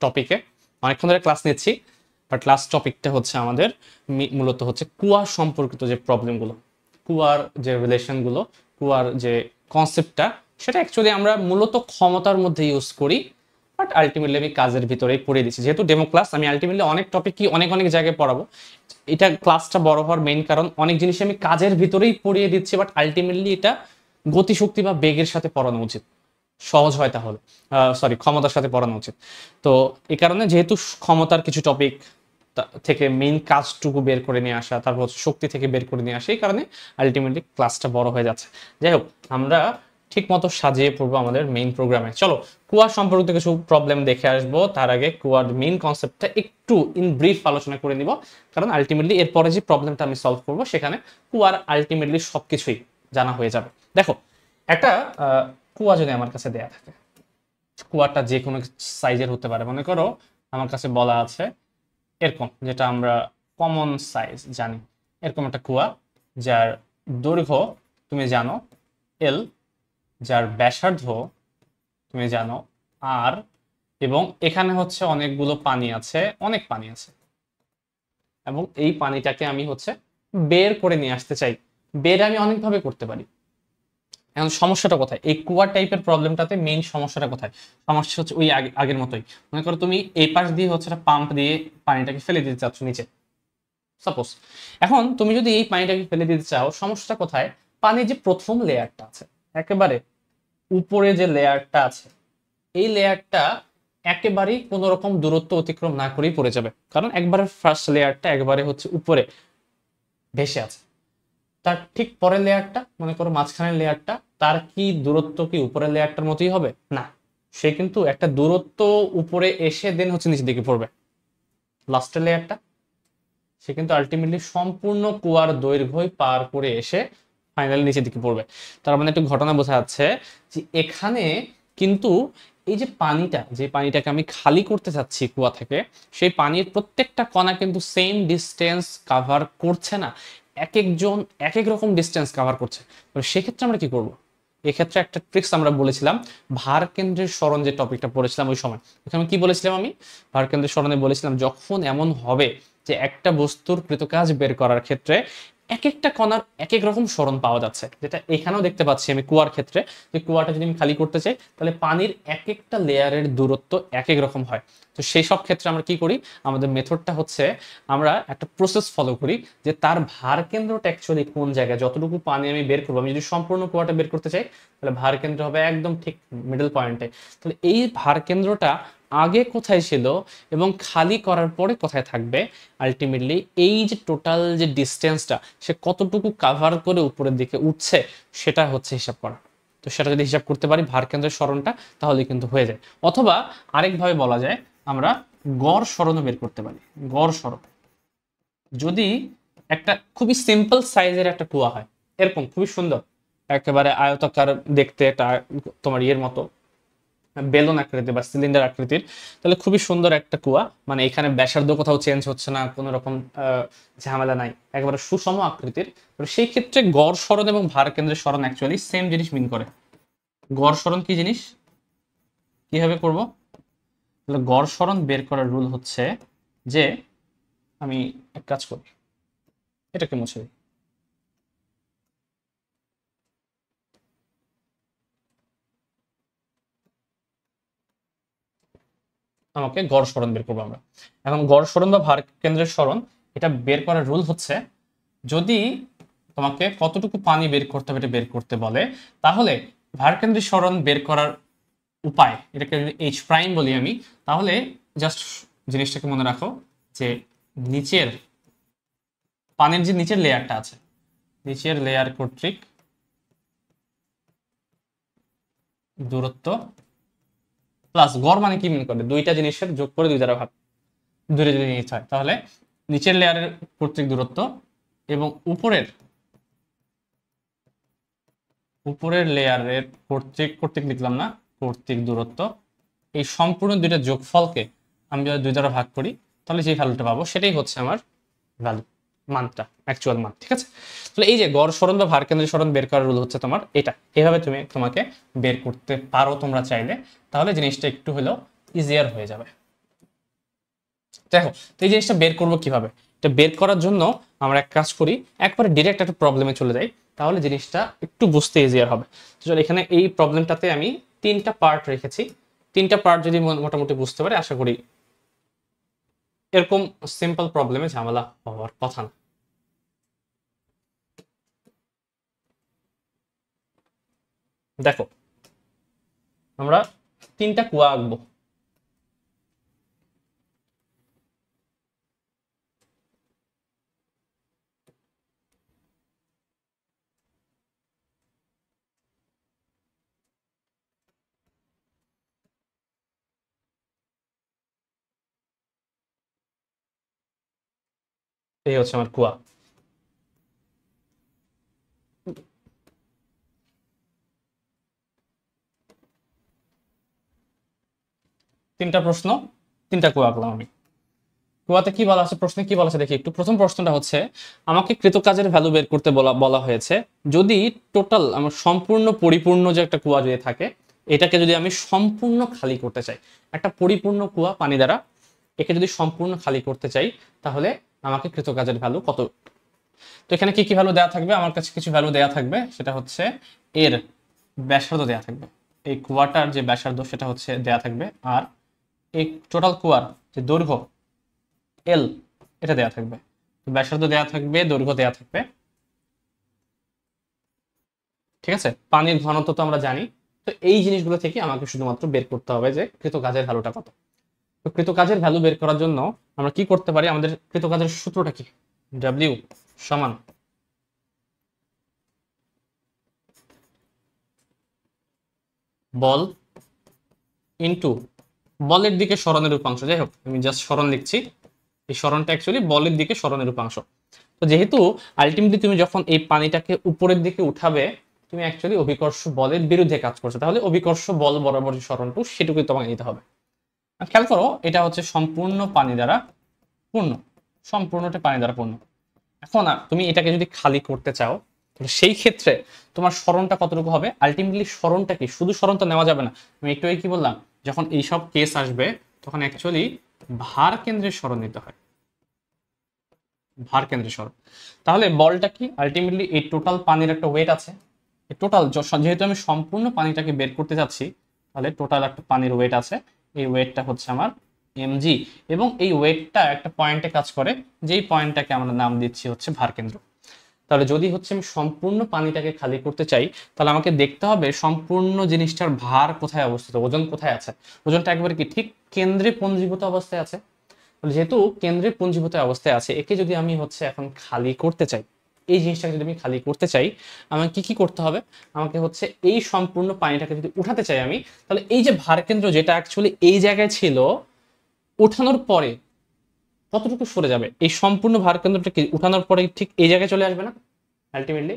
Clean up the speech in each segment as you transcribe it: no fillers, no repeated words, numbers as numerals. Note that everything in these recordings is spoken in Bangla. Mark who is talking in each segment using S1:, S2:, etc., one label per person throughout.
S1: টপিকে অনেকক্ষণ ধরে ক্লাস নিচ্ছি, বাট লাস্ট টপিকটা হচ্ছে আমাদের মূলত হচ্ছে কুয়া সম্পর্কিত যে প্রবলেমগুলো, কুয়ার যে রিলেশনগুলো, কুয়ার যে কনসেপ্টটা, সেটা অ্যাকচুয়ালি আমরা মূলত ক্ষমতার মধ্যে ইউজ করি, বাট আলটিমেটলি আমি কাজের ভিতরেই পড়িয়ে দিচ্ছি। যেহেতু ডেমো ক্লাস, আমি আলটিমেটলি অনেক টপিকই অনেক অনেক জায়গায় পড়াবো। এটা ক্লাসটা বড় হওয়ার মেইন কারণ অনেক জিনিস আমি কাজের ভিতরেই পড়িয়ে দিচ্ছি, বাট আলটিমেটলি এটা গতিশক্তি বা বেগের সাথে পড়ানো উচিত, সহজ হয় তাহলে। সরি, ক্ষমতার সাথে পড়ানো উচিত। তো এই কারণে যেহেতু ক্ষমতার কিছু টপিক থেকে মেইন কাজটুকু বের করে নিয়ে আসা, তারপর শক্তি থেকে বের করে নিয়ে আসা, এই কারণে আলটিমেটলি ক্লাসটা বড় হয়ে যাচ্ছে। যাই হোক, আমরা ঠিক মতো সাজিয়ে পড়বো আমাদের মেইন প্রোগ্রামে। চলো কুয়া সম্পর্কিত কিছু প্রবলেম দেখে আসবো। তার আগে কুয়ার মেইন কনসেপ্টটা একটু ইন ব্রিফ আলোচনা করে নিব, কারণ আলটিমেটলি এরপরে যে প্রবলেমটা আমি সলভ করবো সেখানে কুয়ার আলটিমেটলি সবকিছুই জানা হয়ে যাবে। দেখো, একটা কুয়া যদি আমার কাছে দেয়া থাকে, কুয়াটা যে কোনো সাইজের হতে পারে। মনে করো আমার কাছে বলা আছে এরকম, যেটা আমরা কমন সাইজ জানি, এরকম একটা কুয়া যার দৈর্ঘ্য তুমি জানো এল, যার ব্যাসার্ধ তুমি জানো আর, এবং এখানে হচ্ছে অনেকগুলো পানি আছে, অনেক পানি আছে, এবং এই পানিটাকে আমি হচ্ছে বের করে নিয়ে আসতে চাই। বের আমি অনেকভাবে করতে পারি। এখন সমস্যাটা কোথায়? এই কুয়া টাইপের প্রবলেমটাতে মেইন সমস্যাটা কোথায়? সমস্যা হচ্ছে ওই আগের মতোই। মনে করো তুমি এই পাশ দিয়ে হচ্ছে একটা পাম্প দিয়ে পানিটাকে ফেলে দিতে চাচ্ছ নিচে, সাপোজ। এখন তুমি যদি এই পানিটাকে ফেলে দিতে চাও, সমস্যাটা কোথায়? পানির যে প্রথম লেয়ারটা আছে, একেবারে উপরে যে লেয়ারটা আছে, এই লেয়ারটা একেবারেই কোনো রকম দূরত্ব অতিক্রম না করেই পড়ে যাবে, কারণ একবারে ফার্স্ট লেয়ারটা একবারে হচ্ছে উপরে ভেসে আছে। তার ঠিক পরের লেয়ারটা, মনে করো মাঝখানের লেয়ারটা, তার কি দূরত্ব কি উপরের লেয়ারটার মতোই হবে? না, সে কিন্তু একটা দূরত্ব উপরে এসে দেন হচ্ছে নিচের দিকে পড়বে। লাস্টের লেয়ারটা, সে কিন্তু আলটিমেটলি সম্পূর্ণ কুয়ার দৈর্ঘ্যই পার করে এসে ফাইনালি নিচের দিকে পড়বে। তার মানে একটু ঘটনা বোঝা যাচ্ছে যে এখানে কিন্তু এই যে পানিটা, যে পানিটাকে আমি খালি করতে চাচ্ছি কুয়া থেকে, সেই পানির প্রত্যেকটা কণা কিন্তু সেম ডিস্টেন্স কাভার করছে না, এক একজন এক এক রকম ডিস্টেন্স কাভার করছে। সেক্ষেত্রে আমরা কি করব? এক্ষেত্রে একটা ট্রিক্স আমরা বলেছিলাম, ভার কেন্দ্রের সরণ যে টপিকটা পড়েছিলাম ওই সময়, এখানে কি বলেছিলাম আমি? ভার কেন্দ্রের সরণে বলেছিলাম যখন এমন হবে যে একটা বস্তুর কৃতকাজ বের করার ক্ষেত্রে এক একটা কণার এক এক রকম সরণ পাওয়া যাচ্ছে, যেটা এখানেও দেখতে পাচ্ছি আমি কুয়ার ক্ষেত্রে, যে কুয়াটা যদি আমি খালি করতে চাই তাহলে পানির এক একটা লেয়ারের দূরত্ব এক এক রকম হয়। তো সেই সব ক্ষেত্রে আমরা কি করি? আমাদের মেথডটা হচ্ছে আমরা একটা প্রসেস ফলো করি, যে তার ভার কেন্দ্রটা অ্যাকচুয়ালি কোন জায়গায়, যতটুকু পানি আমি বের করবো, আমি যদি সম্পূর্ণ কুয়াটা বের করতে চাই তাহলে ভার কেন্দ্র হবে একদম ঠিক মিডল পয়েন্টে। তাহলে এই ভার কেন্দ্রটা আগে কোথায় ছিল এবং খালি করার পরে কোথায় থাকবে, আলটিমেটলি এই যে টোটাল যে ডিস্টেন্সটা সে কতটুকু কাভার করে উপরের দিকে উঠছে সেটা হচ্ছে হিসাব করা। তো সেটা যদি হিসাব করতে পারি ভার কেন্দ্রের সরণটা, তাহলে কিন্তু হয়ে যায়। অথবা আরেকভাবে বলা যায়, আমরা গড় সরণও বের করতে পারি। গড় সরণ যদি একটা খুবই সিম্পল সাইজের একটা কুয়া হয়, এরকম খুবই সুন্দর, একেবারে আয়তাকার দেখতে, একটা তোমার ইয়ের মতো বেলুন আকৃতি বা সিলিন্ডার আকৃতির, তাহলে খুবই সুন্দর একটা কুয়া, মানে এখানে ব্যাসার্ধ কোথাও চেঞ্জ হচ্ছে না, কোনো রকম ঝামেলা নাই, একেবারে সুষম আকৃতির। সেই ক্ষেত্রে গড় সরণ এবং ভার কেন্দ্রের সরণ অ্যাকচুয়ালি সেম জিনিস মিন করে। গড় সরণ কি জিনিস, কিভাবে করব? তাহলে গড় সরণ বের করার রুল হচ্ছে যে, আমি এক কাজ করি, এটাকে মুছে দিই। আমাকে গড় সরণ বের করবো আমরা। এখন গড় সরণ বা ভার কেন্দ্রের সরণ, এটা বের করার রুল হচ্ছে, যদি তোমাকে কতটুকু পানি বের করতে হবে এটা বের করতে বলে, তাহলে ভার কেন্দ্রের সরণ বের করার উপায়, এটাকে যদি এইচ প্রাইম বলি আমি, তাহলে জাস্ট জিনিসটাকে মনে রাখো যে নিচের পানির যে নিচের লেয়ারটা আছে, নিচের লেয়ার কর্তৃক দূরত্ব প্লাস গড়, মানে কি মনে করে দুইটা জিনিসের যোগ করে 2 দ্বারা ভাগ, দূরে যদি নিতে হয় তাহলে নিচের লেয়ারের কর্তৃক দূরত্ব এবং উপরের লেয়ারের কর্তৃক লিখলাম না, কর্তৃক দূরত্ব, এই সম্পূর্ণ দুইটা যোগফলকে আমি যদি 2 দ্বারা ভাগ করি তাহলে যে ভ্যালুটা পাবো সেটাই হচ্ছে আমার ভ্যালু, মানটা, অ্যাকচুয়াল মান। ঠিক আছে? তাহলে এই যে গড় সরণ বা ভার কেন্দ্রের সরণ বের করার রুল হচ্ছে তোমার এটা, এভাবে তোমাকে বের করতে পারো তোমরা চাইলে, তাহলে জিনিসটা একটু হলেও ইজিয়ার হয়ে যাবে। দেখো, তো এই জিনিসটা বের করবো কিভাবে? এটা বের করার জন্য আমরা এক কাজ করি, একবারে ডিরেক্ট একটা প্রবলেমে চলে যাই, তাহলে জিনিসটা একটু বুঝতে ইজিয়ার হবে। তো চলো, এখানে এই প্রবলেমটাতে আমি 3টা পার্ট রেখেছি। 3টা পার্ট যদি মোটামুটি বুঝতে পারি, আশা করি এরকম সিম্পল প্রবলেমে ঝামেলা হওয়ার কথা না। দেখো, আমরা 3টা কুয়া আঁকবো। এই হচ্ছে আমার কুয়া। 3টা প্রশ্ন, 3টা কুয়া আঁকলাম আমি। কুয়াতে কি বলা আছে, প্রশ্নে কি বলা আছে দেখি একটু। প্রথম প্রশ্নটা হচ্ছে, আমাকে কৃতকাজের ভ্যালু বের করতে বলা বলা হয়েছে যদি টোটাল আমার সম্পূর্ণ পরিপূর্ণ যে একটা কুয়া যদি থাকে, এটাকে যদি আমি সম্পূর্ণ খালি করতে চাই, একটা পরিপূর্ণ কুয়া পানি দ্বারা, একে যদি সম্পূর্ণ খালি করতে চাই, তাহলে আমাকে কৃতকাজের ভ্যালু কত। তো এখানে কি কি ভ্যালু দেওয়া থাকবে, আমার কাছে কিছু ভ্যালু দেওয়া থাকবে, সেটা হচ্ছে এর ব্যাসার্ধ দেওয়া থাকবে, এই কুয়াটার যে ব্যাসার্ধ সেটা হচ্ছে দেওয়া থাকবে, আর এই টোটাল কুয়ার যে দৈর্ঘ্য এল, এটা দেওয়া থাকবে। ব্যাসার্ধ দেওয়া থাকবে, দৈর্ঘ্য দেওয়া থাকবে, ঠিক আছে। পানির ঘনত্ব তো আমরা জানি। তো এই জিনিসগুলো থেকে আমাকে শুধুমাত্র বের করতে হবে যে কৃতকাজের ভ্যালুটা কত। তো কৃতকাজের ভ্যালু বের করার জন্য আমরা কি করতে পারি, আমাদের কৃতকাজের সূত্রটা কি, ডাব্লিউ সমান বল ইনটু বলের দিকে সরণের উপাংশ। যাই হোক, আমি জাস্ট সরণ লিখছি, এই সরণটা অ্যাকচুয়ালি বলের দিকে সরণের উপাংশ। তো যেহেতু আলটিমেটলি তুমি যখন এই পানিটাকে উপরের দিকে উঠাবে, তুমি অ্যাকচুয়ালি অভিকর্ষ বলের বিরুদ্ধে কাজ করছো, তাহলে অভিকর্ষ বল বরাবর যে সরণটু সেটুকুই তোমাকে নিতে হবে। আর খেয়াল করো, এটা হচ্ছে সম্পূর্ণ পানি দ্বারা পূর্ণ, সম্পূর্ণটা পানি দ্বারা পূর্ণ। এখন তুমি এটাকে যদি খালি করতে চাও, তাহলে সেই ক্ষেত্রে তোমার সরণটা কতটুকু হবে। আলটিমেটলি সরণটা কি, শুধু সরণটা নেওয়া যাবে না। আমি একটু কি বললাম, যখন এইসব কেস আসবে তখন অ্যাকচুয়ালি ভার কেন্দ্রের সরণ নিতে হয়, ভার কেন্দ্রের সরণ। তাহলে বলটা কি, আলটিমেটলি এই টোটাল পানির একটা ওয়েট আছে, টোটাল যেহেতু আমি সম্পূর্ণ পানিটাকে বের করতে যাচ্ছি, তাহলে টোটাল একটা পানির ওয়েট আছে, এই ওয়েটটা হচ্ছে আমার mg, এবং এই ওয়েটটা একটা পয়েন্টে কাজ করে, যেই পয়েন্টটাকে আমরা নাম দিচ্ছি হচ্ছে ভার কেন্দ্র। তাহলে যদি হচ্ছে আমি সম্পূর্ণ পানিটাকে খালি করতে চাই, তাহলে আমাকে দেখতে হবে সম্পূর্ণ জিনিসটার ভার কোথায় অবস্থিত, ওজন কোথায় আছে। ওজনটা একবারে কি ঠিক কেন্দ্রে পুঞ্জীভূত অবস্থায় আছে। যেহেতু কেন্দ্রে পুঞ্জীভূত অবস্থায় আছে, একে যদি আমি হচ্ছে এখন খালি করতে চাই, এই জিনিসটাকে যদি আমি খালি করতে চাই, আমাকে কি কি করতে হবে, আমাকে হচ্ছে এই সম্পূর্ণ পানিটাকে যদি উঠাতে চাই আমি, তাহলে এই যে ভার কেন্দ্র যেটা অ্যাকচুয়ালি এই জায়গায় ছিল, উঠানোর পরে কতটুকু সরে যাবে, এই সম্পূর্ণ ভার কেন্দ্রটাকে উঠানোর পরে ঠিক এই জায়গায় চলে আসবে না আলটিমেটলি।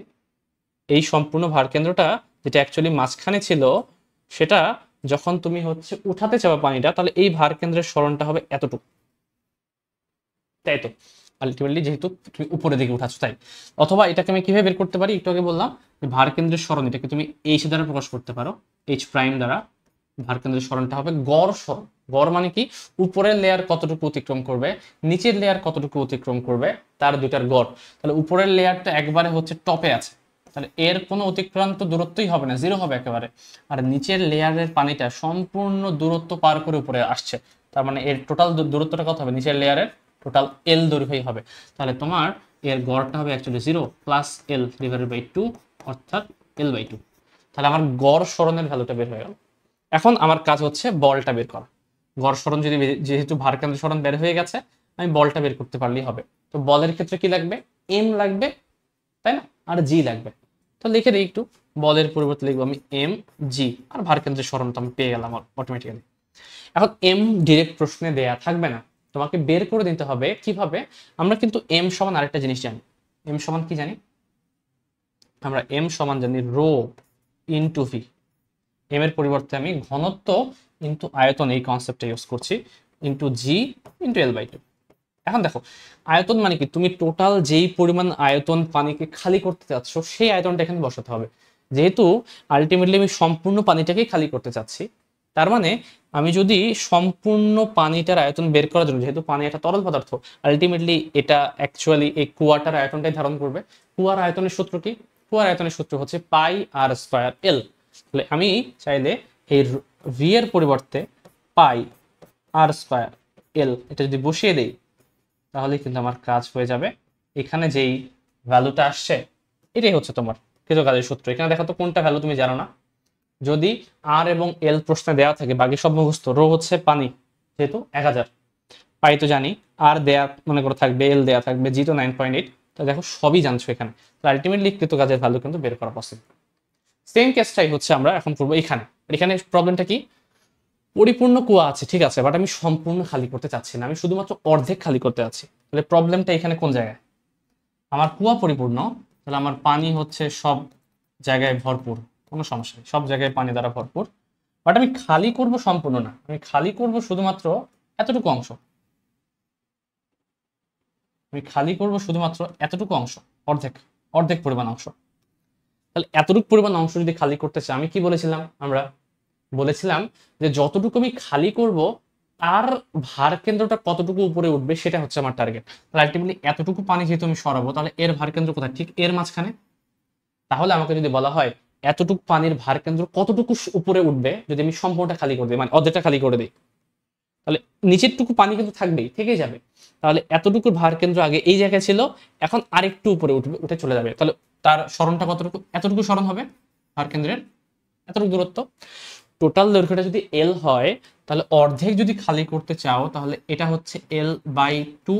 S1: এই সম্পূর্ণ ভার কেন্দ্রটা যেটা অ্যাকচুয়ালি মাঝখানে ছিল, সেটা যখন তুমি হচ্ছে উঠাতে চাও পানিটা, তাহলে এই ভার কেন্দ্রের সরণটা হবে এতটুকু, তাই তো। আলটিমেটলি যেহেতু তুমি উপরের দিকে উঠাচ্ছ তাই। অথবা এটাকে আমি কিভাবে বের করতে পারি, একটু আগে বললাম যে ভার কেন্দ্রের সরণ, এটাকে তুমি এইচ দ্বারা প্রকাশ করতে পারো, এইচ প্রাইম দ্বারা। ভার কেন্দ্রের সরণটা হবে গড় সরণ। গড় মানে কি, উপরের লেয়ার কতটুকু অতিক্রম করবে, নিচের লেয়ার কতটুকু অতিক্রম করবে, তার দুটার গড়। তাহলে উপরের লেয়ারটা একবারে হচ্ছে টপে আছে, তাহলে এর কোনো অতিক্রান্ত দূরত্বই হবে না, জিরো হবে একেবারে। আর নিচের লেয়ারের পানিটা সম্পূর্ণ দূরত্ব পার করে উপরে আসছে, তার মানে এর টোটাল দূরত্বটা কত হবে, নিচের লেয়ারের টোটাল এল দৈর্ঘ্যই হবে। তাহলে তোমার এর গড়টা হবে actually 0 plus L divided by 2, অর্থাৎ L/2। তাহলে আমার গড় সরণের ভ্যালুটা বের হয়ে গেল। এখন আমার কাজ হচ্ছে বলটা বের করা। গড় সরণ যদি, যেহেতু ভারকেন্দ্র সরণ বের হয়ে গেছে, আমি বলটা বের করতে পারলেই হবে। তো বলের ক্ষেত্রে কি লাগবে, এম লাগবে, তাই না, আর জি লাগবে। তো লিখে দিই একটু, বলের পরিবর্তে লিখবো আমি এম জি, আর ভারকেন্দ্রের সরণ তো আমি পেয়ে গেলাম অটোমেটিক্যালি। এখন এম ডিরেক্ট প্রশ্নে দেয়া থাকবে না, তোমাকে বের করে দিতে হবে কিভাবে। আমরা কিন্তু এম সমান আরেকটা জিনিস জানি, এম সমান কি জানি, আমরা এম সমান জানি রো ইনটু ভি। এম এর পরিবর্তে আমি ঘনত্ব ইনটু আয়তন, এই কনসেপ্টটা ইউজ করছি, ইনটু জি ইনটু L/2। এখন দেখো, আয়তন মানে কি, তুমি টোটাল যেই পরিমাণ আয়তন পানিকে খালি করতে চাচ্ছ, সেই আয়তনটা এখানে বসাতে হবে। যেহেতু আলটিমেটলি আমি সম্পূর্ণ পানিটাকেই খালি করতে চাচ্ছি, তার মানে আমি যদি সম্পূর্ণ পানিটার আয়তন বের করার জন্য, যেহেতু পানি একটা তরল পদার্থ, আলটিমেটলি এটা অ্যাকচুয়ালি এই কুয়াটার আয়তনটাই ধারণ করবে। কুয়ার আয়তনের সূত্র কি? কুয়ার আয়তনের সূত্র হচ্ছে পাই আর স্কয়ার এল। তাহলে আমি চাইলে এই ভি এর পরিবর্তে পাই আর স্কয়ার এল এটা যদি বসিয়ে দেই, তাহলে কিন্তু আমার কাজ হয়ে যাবে। এখানে যেই ভ্যালুটা আসছে এটাই হচ্ছে তোমার কৃতকাজের সূত্র। এখানে দেখো তো কোনটা ভ্যালু তুমি জানো না। যদি আর এবং এল প্রশ্নে দেওয়া থাকে, বাকি সব মুখস্থ। রো হচ্ছে পানি, যেহেতু 1000, পাই তো জানি, আর দেয়া মনে করে থাকবে, এল দেয়া থাকবে, জি তো 9.8। তো দেখো সবই জানছো এখানে। তো আলটিমেটলি কৃতকাজের ভ্যালু কিন্তু বের করা পসিবল। সেম কেসটাই হচ্ছে আমরা এখন করবো এখানে। এখানে প্রবলেমটা কি? পরিপূর্ণ কুয়া আছে, ঠিক আছে, বাট আমি সম্পূর্ণ খালি করতে চাচ্ছি না, আমি শুধুমাত্র অর্ধেক খালি করতে চাচ্ছি। তাহলে প্রবলেমটা এখানে কোন জায়গায়? আমার কুয়া পরিপূর্ণ, তাহলে আমার পানি হচ্ছে সব জায়গায় ভরপুর, কোনো সমস্যা নেই, সব জায়গায় পানি দ্বারা ভরপুর। বাট আমি খালি করব সম্পূর্ণ না, আমি খালি করব শুধুমাত্র এতটুকু অংশ। আমি খালি করব শুধুমাত্র এতটুকু অংশ, অর্ধেক, অর্ধেক পরিমাণ অংশ। তাহলে এতটুকু পরিমাণ অংশ যদি খালি করতে চাই, আমি কি বলেছিলাম? আমরা বলেছিলাম যে যতটুকু আমি খালি করব তার ভার কেন্দ্রটা কতটুকু উপরে উঠবে সেটা হচ্ছে আমার টার্গেট। তাহলে আলটিমেটলি এতটুকু পানি যেহেতু আমি সরাবো, তাহলে এর ভার কেন্দ্র কোথায়? ঠিক এর মাঝখানে। তাহলে আমাকে যদি বলা হয় এতটুকু পানির ভার কেন্দ্র কতটুকু উপরে উঠবে যদি আমি সম্পূর্ণটা খালি করে দিই, মানে অর্ধেকটা খালি করে দিই, তাহলে নিচেরটুকু পানি কিন্তু থাকবেই, থেকেই যাবে। তাহলে এতটুকু ভার কেন্দ্র আগে এই জায়গায় ছিল, এখন আরেকটু উপরে উঠবে, উঠে চলে যাবে। তাহলে তার সরণটা কতটুকু? এতটুকু সরণ হবে ভার কেন্দ্রের, এতটুকু দূরত্ব। টোটাল দৈর্ঘ্যটা যদি এল হয়, তাহলে অর্ধেক যদি খালি করতে চাও, তাহলে এটা হচ্ছে L/2,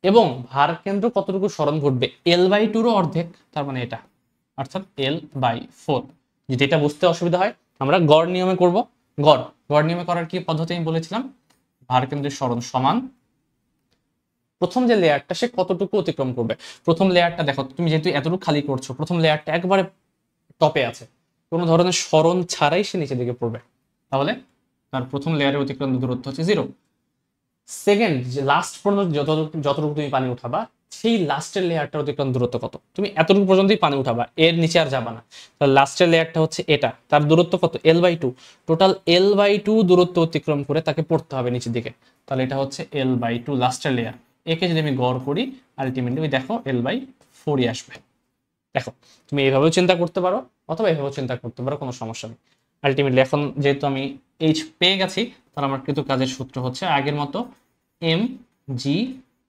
S1: এবং ভার কেন্দ্র কতটুকু সরণ ঘটবে? L/2 অর্ধেক, তার মানে এটা, অর্থাৎ L/4। যদি এটা বুঝতে অসুবিধা হয়, আমরা গড় নিয়মে করব। গড় গড় নিয়মে করার কি পদ্ধতি আমি বলেছিলাম? ভার কেন্দ্রের সরণ সমান প্রথম যে লেয়ারটা সে কতটুকু অতিক্রম করবে। প্রথম লেয়ারটা দেখো, তুমি যেহেতু এতটুকু খালি করছো, প্রথম লেয়ারটা একবারে টপে আছে, কোনো ধরনের সরণ ছাড়াই সে নিচের দিকে পড়বে, তাহলে তার প্রথম লেয়ারের অতিক্রান্ত দূরত্ব হচ্ছে 0। সেকেন্ড যে লাস্ট পর্যন্ত যতটুকু তুমি পানি উঠাবা, সেই লাস্টের লেয়ারটার অতিক্রান্ত দূরত্ব কত? তুমি এতটুকু পর্যন্তই পানি উঠাবা, এর নিচে আর যাবা না। তাহলে লাস্টের লেয়ারটা হচ্ছে এটা, তার দূরত্ব কত? L/2। টোটাল L/2 দূরত্ব অতিক্রম করে তাকে পড়তে হবে নিচের দিকে, তাহলে এটা হচ্ছে L/2 লাস্টের লেয়ার। একে যদি আমি গড় করি, আলটিমেটলি দেখো L/4ই আসবে। দেখো তুমি এইভাবেও চিন্তা করতে পারো, অথবা এইভাবেও চিন্তা করতে পারো, কোনো সমস্যা নেই। আলটিমেটলি এখন যেহেতু আমি এইচ পেয়ে গেছি, তাহলে আমার কিন্তু কাজের সূত্র হচ্ছে আগের মতো M G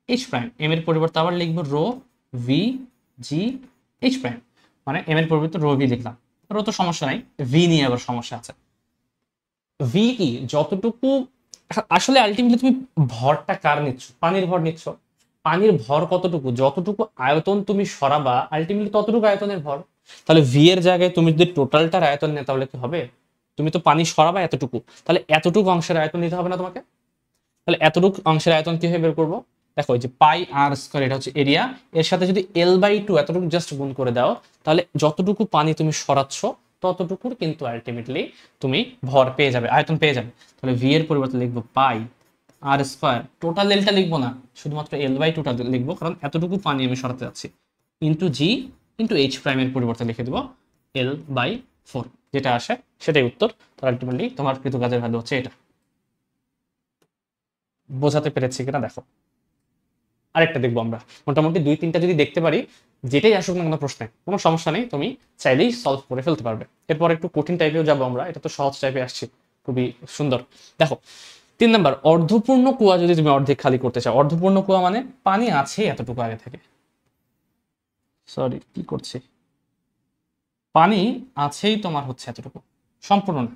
S1: H prime. M এর পরিবর্তে আবার লিখবো rho V G H prime, মানে এম এর পরিবর্তে রো ভি লিখলাম। রো তো সমস্যা নাই, ভি নিয়ে আবার সমস্যা আছে। ভি কি? যতটুকু আসলে আলটিমেটলি তুমি ভরটা কার নিচ্ছ? পানির ভর নিচ্ছ। পানির ভর কতটুকু? যতটুকু আয়তন তুমি সরাবা, আলটিমেটলি ততটুকু আয়তনের ভর। তাহলে ভি এর জায়গায় তুমি যদি টোটালটার আয়তন নেয়, তাহলে কি হবে? তুমি তো পানি সরাবা এতটুকু, তাহলে এতটুকু অংশের আয়তন নিতে হবে না তোমাকে? তাহলে এতটুকু অংশের আয়তন কিভাবে বের করবো? দেখো এই যে পাই আর স্কয়ার, এটা হচ্ছে এরিয়া, এর সাথে যদি L/2 এতটুকু জাস্ট গুণ করে দাও, তাহলে যতটুকু পানি তুমি সরাচ্ছ ততটুকুর কিন্তু আলটিমেটলি তুমি ভর পেয়ে যাবে, আয়তন পেয়ে যাবে। তাহলে ভি এর পরিবর্তে লিখবো পাই আর স্কয়ার, টোটাল এলটা লিখবো না, শুধুমাত্র L/2টা লিখবো, কারণ এতটুকু পানি আমি সরাতে যাচ্ছি, ইন্টু জি ইন্টু এইচ প্রাইমের পরিবর্তে লিখে দেবো L/4, যেটা আসে সেটাই উত্তর। তো আলটিমেটলি তোমার কৃতকাজের ভ্যালু হচ্ছে এটা। বোঝাতে পেরেছি কিনা দেখো। আরেকটা দেখবো আমরা, মোটামুটি 2-3টা যদি দেখতে পারি, যেটাই আসুক না কোনো প্রশ্নে, কোনো সমস্যা নেই, তুমি চাইলেই সলভ করে ফেলতে পারবে। এরপর একটু কঠিন টাইপেও যাবো আমরা, এটা তো সহজ টাইপে আসছি, খুবই সুন্দর। দেখো 3 নাম্বার, অর্ধপূর্ণ কুয়া যদি তুমি অর্ধেক খালি করতে চাও। অর্ধপূর্ণ কুয়া মানে পানি আছে এতটুকু আগে থেকে, সরি কি করছি, পানি আছেই তোমার হচ্ছে এতটুকু, সম্পূর্ণ না,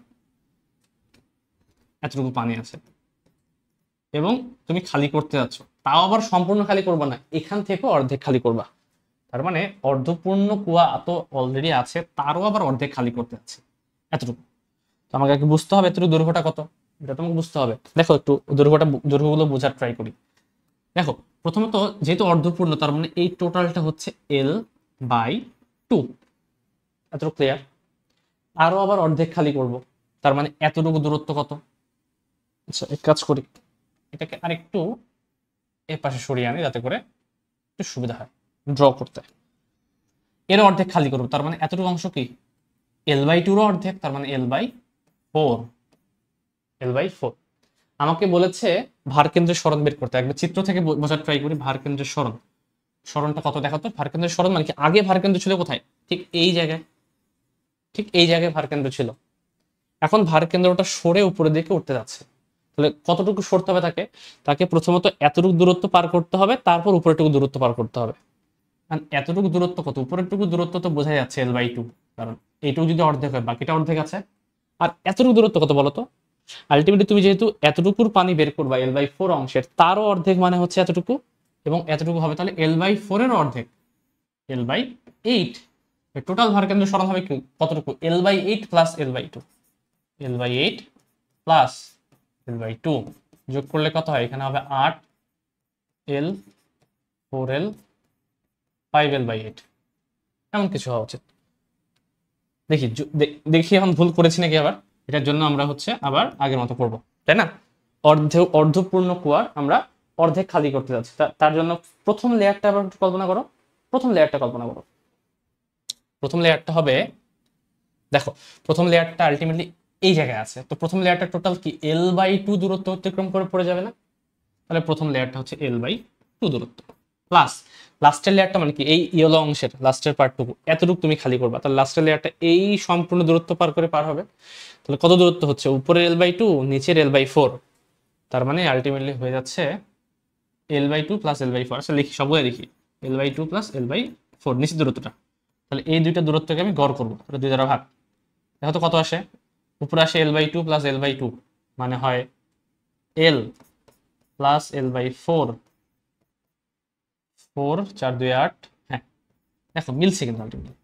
S1: এতটুকু পানি আছে, এবং তুমি খালি করতে যাচ্ছ, তাও আবার সম্পূর্ণ খালি করবা না, এখান থেকে অর্ধেক খালি করবা। তার মানে অর্ধপূর্ণ কুয়া তো অলরেডি আছে, তারও আবার অর্ধেক খালি করতে যাচ্ছে এতটুকু। তো আমাকে আগে বুঝতে হবে এতটুকু দৈর্ঘ্যটা কত, এটা তোমাকে বুঝতে হবে। দেখো একটু দৈর্ঘ্যগুলো বোঝার ট্রাই করি। দেখো প্রথমত যেহেতু অর্ধপূর্ণ, তার মানে এই টোটালটা হচ্ছে L/2, এতটুকু ক্লিয়ার। আরো আবার অর্ধেক খালি করব, তার মানে এতটুকু দূরত্ব কত? আচ্ছা এক কাজ করি, এটাকে আরেকটু এর পাশে সরিয়ে আনি, যাতে করে একটু সুবিধা হয় ড্র করতে। এর অর্ধেক খালি করবো, তার মানে এতটুকু অংশ কি? L/2 অর্ধেক, তার মানে L/4। L/4। আমাকে বলেছে ভার কেন্দ্রের সরণ বের করতে, একবার চিত্র থেকে বোঝার ট্রাই করি। ভার কেন্দ্রের সরণ, সরণটা কত দেখো তো। ভার কেন্দ্রের সরণ মানে কি, আগে ভার কেন্দ্র ছিল কোথায়, ঠিক এই জায়গায়, ঠিক এই জায়গায় ভার কেন্দ্র ছিল। এখন ভার কেন্দ্রটা সরে উপরের দিকে উঠতে যাচ্ছে, তাহলে কতটুকু সরতে হবে তাকে, তাকে প্রথমত এতটুকু দূরত্ব পার করতে হবে, তারপর উপরেটুকু দূরত্ব পার করতে হবে। কারণ এতটুকু দূরত্ব কত, উপরেরটুকু দূরত্ব তো বোঝা যাচ্ছে L/2, কারণ এইটুকু যদি অর্ধেক হয় বাকিটা অর্ধেক আছে। আর এতটুকু দূরত্ব কত বলতো, আলটিমেটলি তুমি যেহেতু এতটুকুর পানি বের করবা L/4 অংশের, তারও অর্ধেক মানে হচ্ছে এতটুকু, এবং এতটুকু হবে তাহলে L/4 এর অর্ধেক, L/8। টোটাল ভার কেন্দ্র সরণ হবে কতটুকু, L/8 plus L/2, L/8 plus L/2 যোগ করলে কত হয়, এখানে হবে 8L, 4L, 5L/8, এমন কিছু হওয়া উচিত। দেখি দেখি এখন ভুল করেছি নাকি আবার। এটার জন্য আমরা হচ্ছে আবার আগের মতো করব, তাই না। অর্ধপূর্ণ কুয়ার আমরা অর্ধেক খালি করতে যাচ্ছি, তার জন্য প্রথম লেয়ারটা আবার একটু কল্পনা করো। প্রথম লেয়ারটা কল্পনা করো, প্রথম লেয়ারটা হবে, দেখো প্রথম লেয়ারটা আলটিমেটলি এই জায়গায় আছে, তো প্রথম লেয়ারটা টোটাল কি L/2 দূরত্ব অতিক্রম করে পড়ে যাবে না। তাহলে প্রথম লেয়ারটা হচ্ছে L/2 দূরত্ব, প্লাস লাস্টের লেয়ারটা মানে কি, এই ইয়েলো অংশের লাস্টের পার্টটুকু এতটুকু তুমি খালি করবা, তাহলে লাস্টের লেয়ারটা এই সম্পূর্ণ দূরত্ব পার করে পার হবে। তাহলে কত দূরত্ব হচ্ছে, উপরের L/2 নিচের L/4, তার মানে আলটিমেটলি হয়ে যাচ্ছে L/2 প্লাস L/4। আচ্ছা লিখি, সবগুলো লিখি, L/2 প্লাস L/4 নিচের দূরত্বটা। তাহলে এই দুইটা দূরত্বকে আমি গড় করবো, তাহলে দুই দ্বারা ভাগ, দেখো তো কত আসে। উপরে আসে L/2 প্লাস L/2 মানে হয় L প্লাস L/4, 4 4 2 8, হ্যাঁ দেখো মিলছে কিন্তু আলটিমেটলি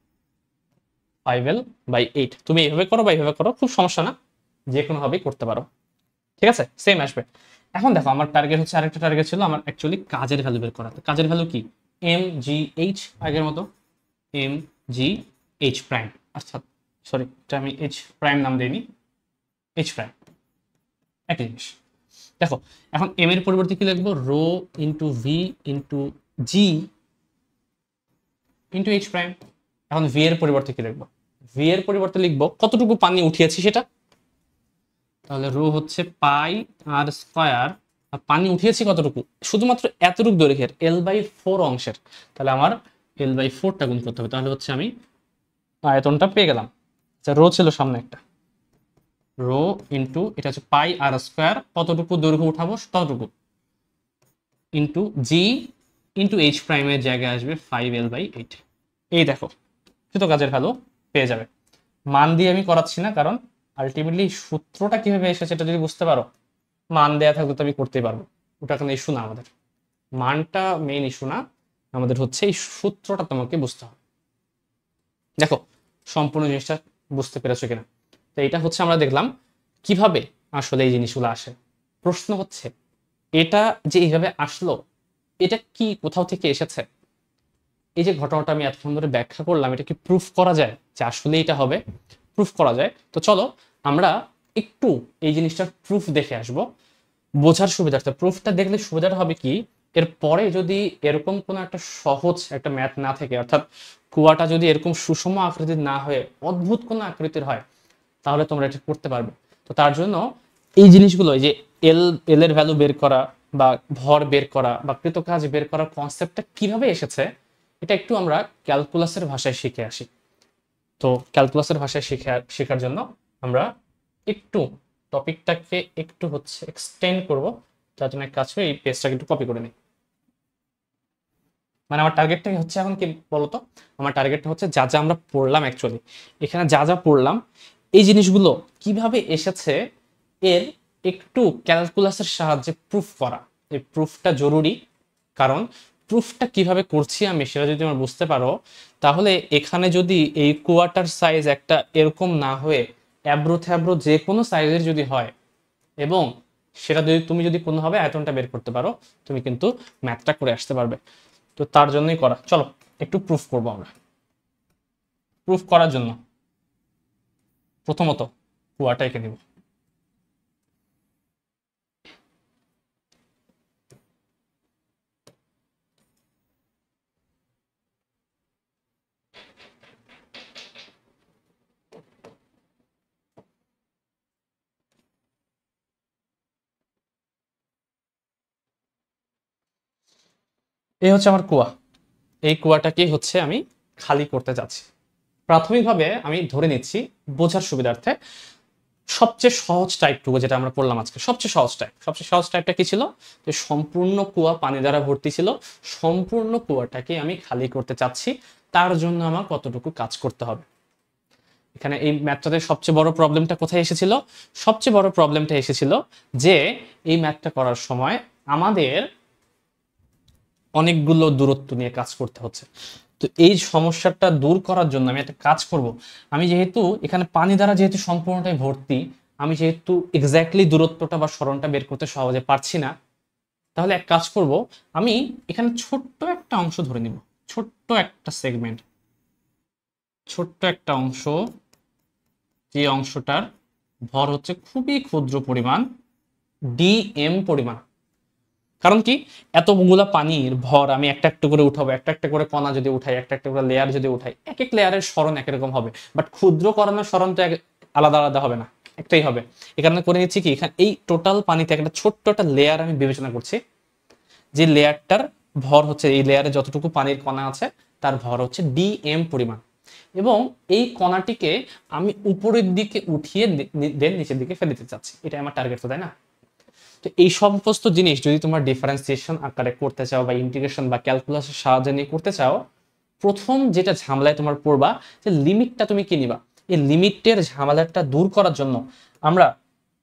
S1: 5L/8। তুমি এইভাবে করো বা এইভাবে করো, খুব সমস্যা না, যে কোনো ভাবেই করতে পারো, ঠিক আছে, সেম আসবে। এখন দেখো আমার টার্গেট হচ্ছে, আরেকটা টার্গেট ছিল আমার অ্যাকচুয়ালি কাজের ভ্যালু বের করা। কাজের ভ্যালু কি, MGH, আগের মতো MGH প্রাইম, অর্থাৎ সরি এটা আমি H প্রাইম নাম দিইনি, H প্রাইম একই জিনিস। দেখো এখন এম এর পরিবর্তে কি লিখবো, rho into V into g into H prime. এখন ভি এর পরিবর্তে কি লিখবো, ভি এর পরিবর্তে লিখবো কতটুকু পানি উঠিয়েছি সেটা, তাহলে রো হচ্ছে পাই আর স্কয়ার, আর পানি উঠিয়েছি কতটুকু, শুধুমাত্র এতটুকু দৈর্ঘ্যের L/4 অংশের, তাহলে আমার L/4টা গুণ করতে হবে, তাহলে হচ্ছে আমি আয়তনটা পেয়ে গেলাম। আচ্ছা রো ছিল সামনে একটা, রো ইন্টু এটা হচ্ছে পাই আর স্কয়ার, কতটুকু দৈর্ঘ্য উঠাবো ততটুকু, ইন্টু জি ইন্টু এইচ প্রাইমের জায়গায় আসবে 5L/8। এই দেখো শুধু কাজের ভ্যালু পেয়ে যাবে। মান দিয়ে আমি করাচ্ছি না, কারণ আলটিমেটলি সূত্রটা কিভাবে এসেছে এটা যদি বুঝতে পারো, মান দেয়া থাকলে তো আমি করতেই পারবো, ওটা কোনো ইস্যু না আমাদের, মানটা মেইন ইস্যু না, আমাদের হচ্ছে এই সূত্রটা তোমাকে বুঝতে হবে। দেখো সম্পূর্ণ জিনিসটা বুঝতে পেরেছো কিনা। তো এটা হচ্ছে আমরা দেখলাম কিভাবে আসলে এই জিনিসগুলো আসে। প্রশ্ন হচ্ছে এটা যে এইভাবে আসলো, এটা কি কোথাও থেকে এসেছে, এই যে ঘটনাটা আমি এতক্ষণ ধরে ব্যাখ্যা করলাম, এটা কি প্রুফ করা যায় যে আসলে এটা হবে, প্রুফ করা যায়। তো চলো আমরা একটু এই জিনিসটার প্রুফ দেখে আসব, বোঝার সুবিধার্থে। প্রুফটা দেখলে সুবিধাটা হবে কি, এর পরে যদি এরকম কোনো একটা সহজ একটা ম্যাথ না থাকে, অর্থাৎ কুয়াটা যদি এরকম সুষম আকৃতির না হয়ে অদ্ভুত কোনো আকৃতির হয়, তাহলে তোমরা এটা করতে পারবে। তো তার জন্য এই জিনিসগুলো, এই যে এল এল এর ভ্যালু বের করা বা ভর বের করা বা কৃতকাজ বের করার কনসেপ্টটা কিভাবে এসেছে, এটা একটু আমরা ক্যালকুলাসের ভাষায় শিখে আসি। তো ক্যালকুলাসের ভাষায় শেখার জন্য আমরা একটু টপিকটাকে একটু হচ্ছে এক্সটেন্ড করব। তার জন্য এক কাজ করে এই পেজটাকে একটু কপি করে নিই। মানে আমার টার্গেটটা হচ্ছে এখন কি বলতো, আমার টার্গেটটা হচ্ছে যা যা আমরা পড়লাম অ্যাকচুয়ালি, এখানে যা যা পড়লাম এই জিনিসগুলো কিভাবে এসেছে এর একটু ক্যালকুলাসের সাহায্যে প্রুফ করা। এই প্রুফটা জরুরি, কারণ প্রুফটা কিভাবে করছি আমি সেটা যদি আমার বুঝতে পারো, তাহলে এখানে যদি এই কুয়াটার সাইজ একটা এরকম না হয়ে অ্যাব্রো থ্যাব্রো যে কোনো সাইজের যদি হয়, এবং সেটা যদি তুমি যদি কোনোভাবে আয়তনটা বের করতে পারো, তুমি কিন্তু ম্যাথটা করে আসতে পারবে। তো তার জন্যই করা, চলো একটু প্রুফ করবো আমরা। প্রুফ করার জন্য প্রথমত কুয়াটা এঁকে নিব। এই হচ্ছে আমার কুয়া। এই কুয়াটাকে হচ্ছে আমি খালি করতে যাচ্ছি। প্রাথমিকভাবে আমি ধরে নিচ্ছি বোঝার সুবিধার্থে সবচেয়ে সহজ টাইপটুকু যেটা আমরা পড়লাম আজকে, সবচেয়ে সহজ টাইপটা কি ছিল, যে সম্পূর্ণ কুয়া পানি দ্বারা ভর্তি ছিল, সম্পূর্ণ কুয়াটাকে আমি খালি করতে চাচ্ছি, তার জন্য আমার কতটুকু কাজ করতে হবে। এখানে এই ম্যাথটাতে সবচেয়ে বড় প্রবলেমটা কোথায় এসেছিল? সবচেয়ে বড় প্রবলেমটা এসেছিল যে এই ম্যাথটা করার সময় আমাদের অনেকগুলো দূরত্ব নিয়ে কাজ করতে হচ্ছে। তো এই সমস্যাটা দূর করার জন্য আমি একটা কাজ করব। আমি যেহেতু এখানে পানি দ্বারা যেহেতু সম্পূর্ণটাই ভর্তি, আমি যেহেতু এক্স্যাক্টলি দূরত্বটা বা সরণটা বের করতে সহজে পারছি না, তাহলে এক কাজ করব, আমি এখানে ছোট্ট একটা অংশ ধরে নিব, ছোট্ট একটা সেগমেন্ট, ছোট্ট একটা অংশ, যে অংশটার ভর হচ্ছে খুবই ক্ষুদ্র পরিমাণ, ডিএম পরিমাণ। কারণ কি, এতগুলা পানির ভর আমি একটা একটা করে উঠাবো, একটা একটা করে কণা যদি উঠাই, একটা একটা করে লেয়ার যদি উঠাই, এক এক লেয়ারের সরণ একরকম হবে, বাট ক্ষুদ্র করণের সরণ তো আলাদা আলাদা হবে না, একটাই হবে। এখানে করে নিচ্ছি কি, এখানে এই টোটাল পানিতে একটা ছোট্ট একটা লেয়ার আমি বিবেচনা করছি, যে লেয়ারটার ভর হচ্ছে, এই লেয়ারে যতটুকু পানির কণা আছে তার ভর হচ্ছে ডিএম পরিমাণ, এবং এই কণাটিকে আমি উপরের দিকে উঠিয়ে দেন নিচের দিকে ফেলে দিতে চাচ্ছি। এটা আমার টার্গেট, তো তাই না? তো এই সমস্ত জিনিস যদি তোমার ডিফারেন্সিয়েশন আকারে করতে চাও বা ইন্টিগ্রেশন বা ক্যালকুলাসের সাহায্যে নিয়ে করতে চাও, প্রথম যেটা ঝামেলায় তোমার পড়বা, যে লিমিটটা তুমি কি নিবা। এই লিমিটের ঝামেলাটা দূর করার জন্য আমরা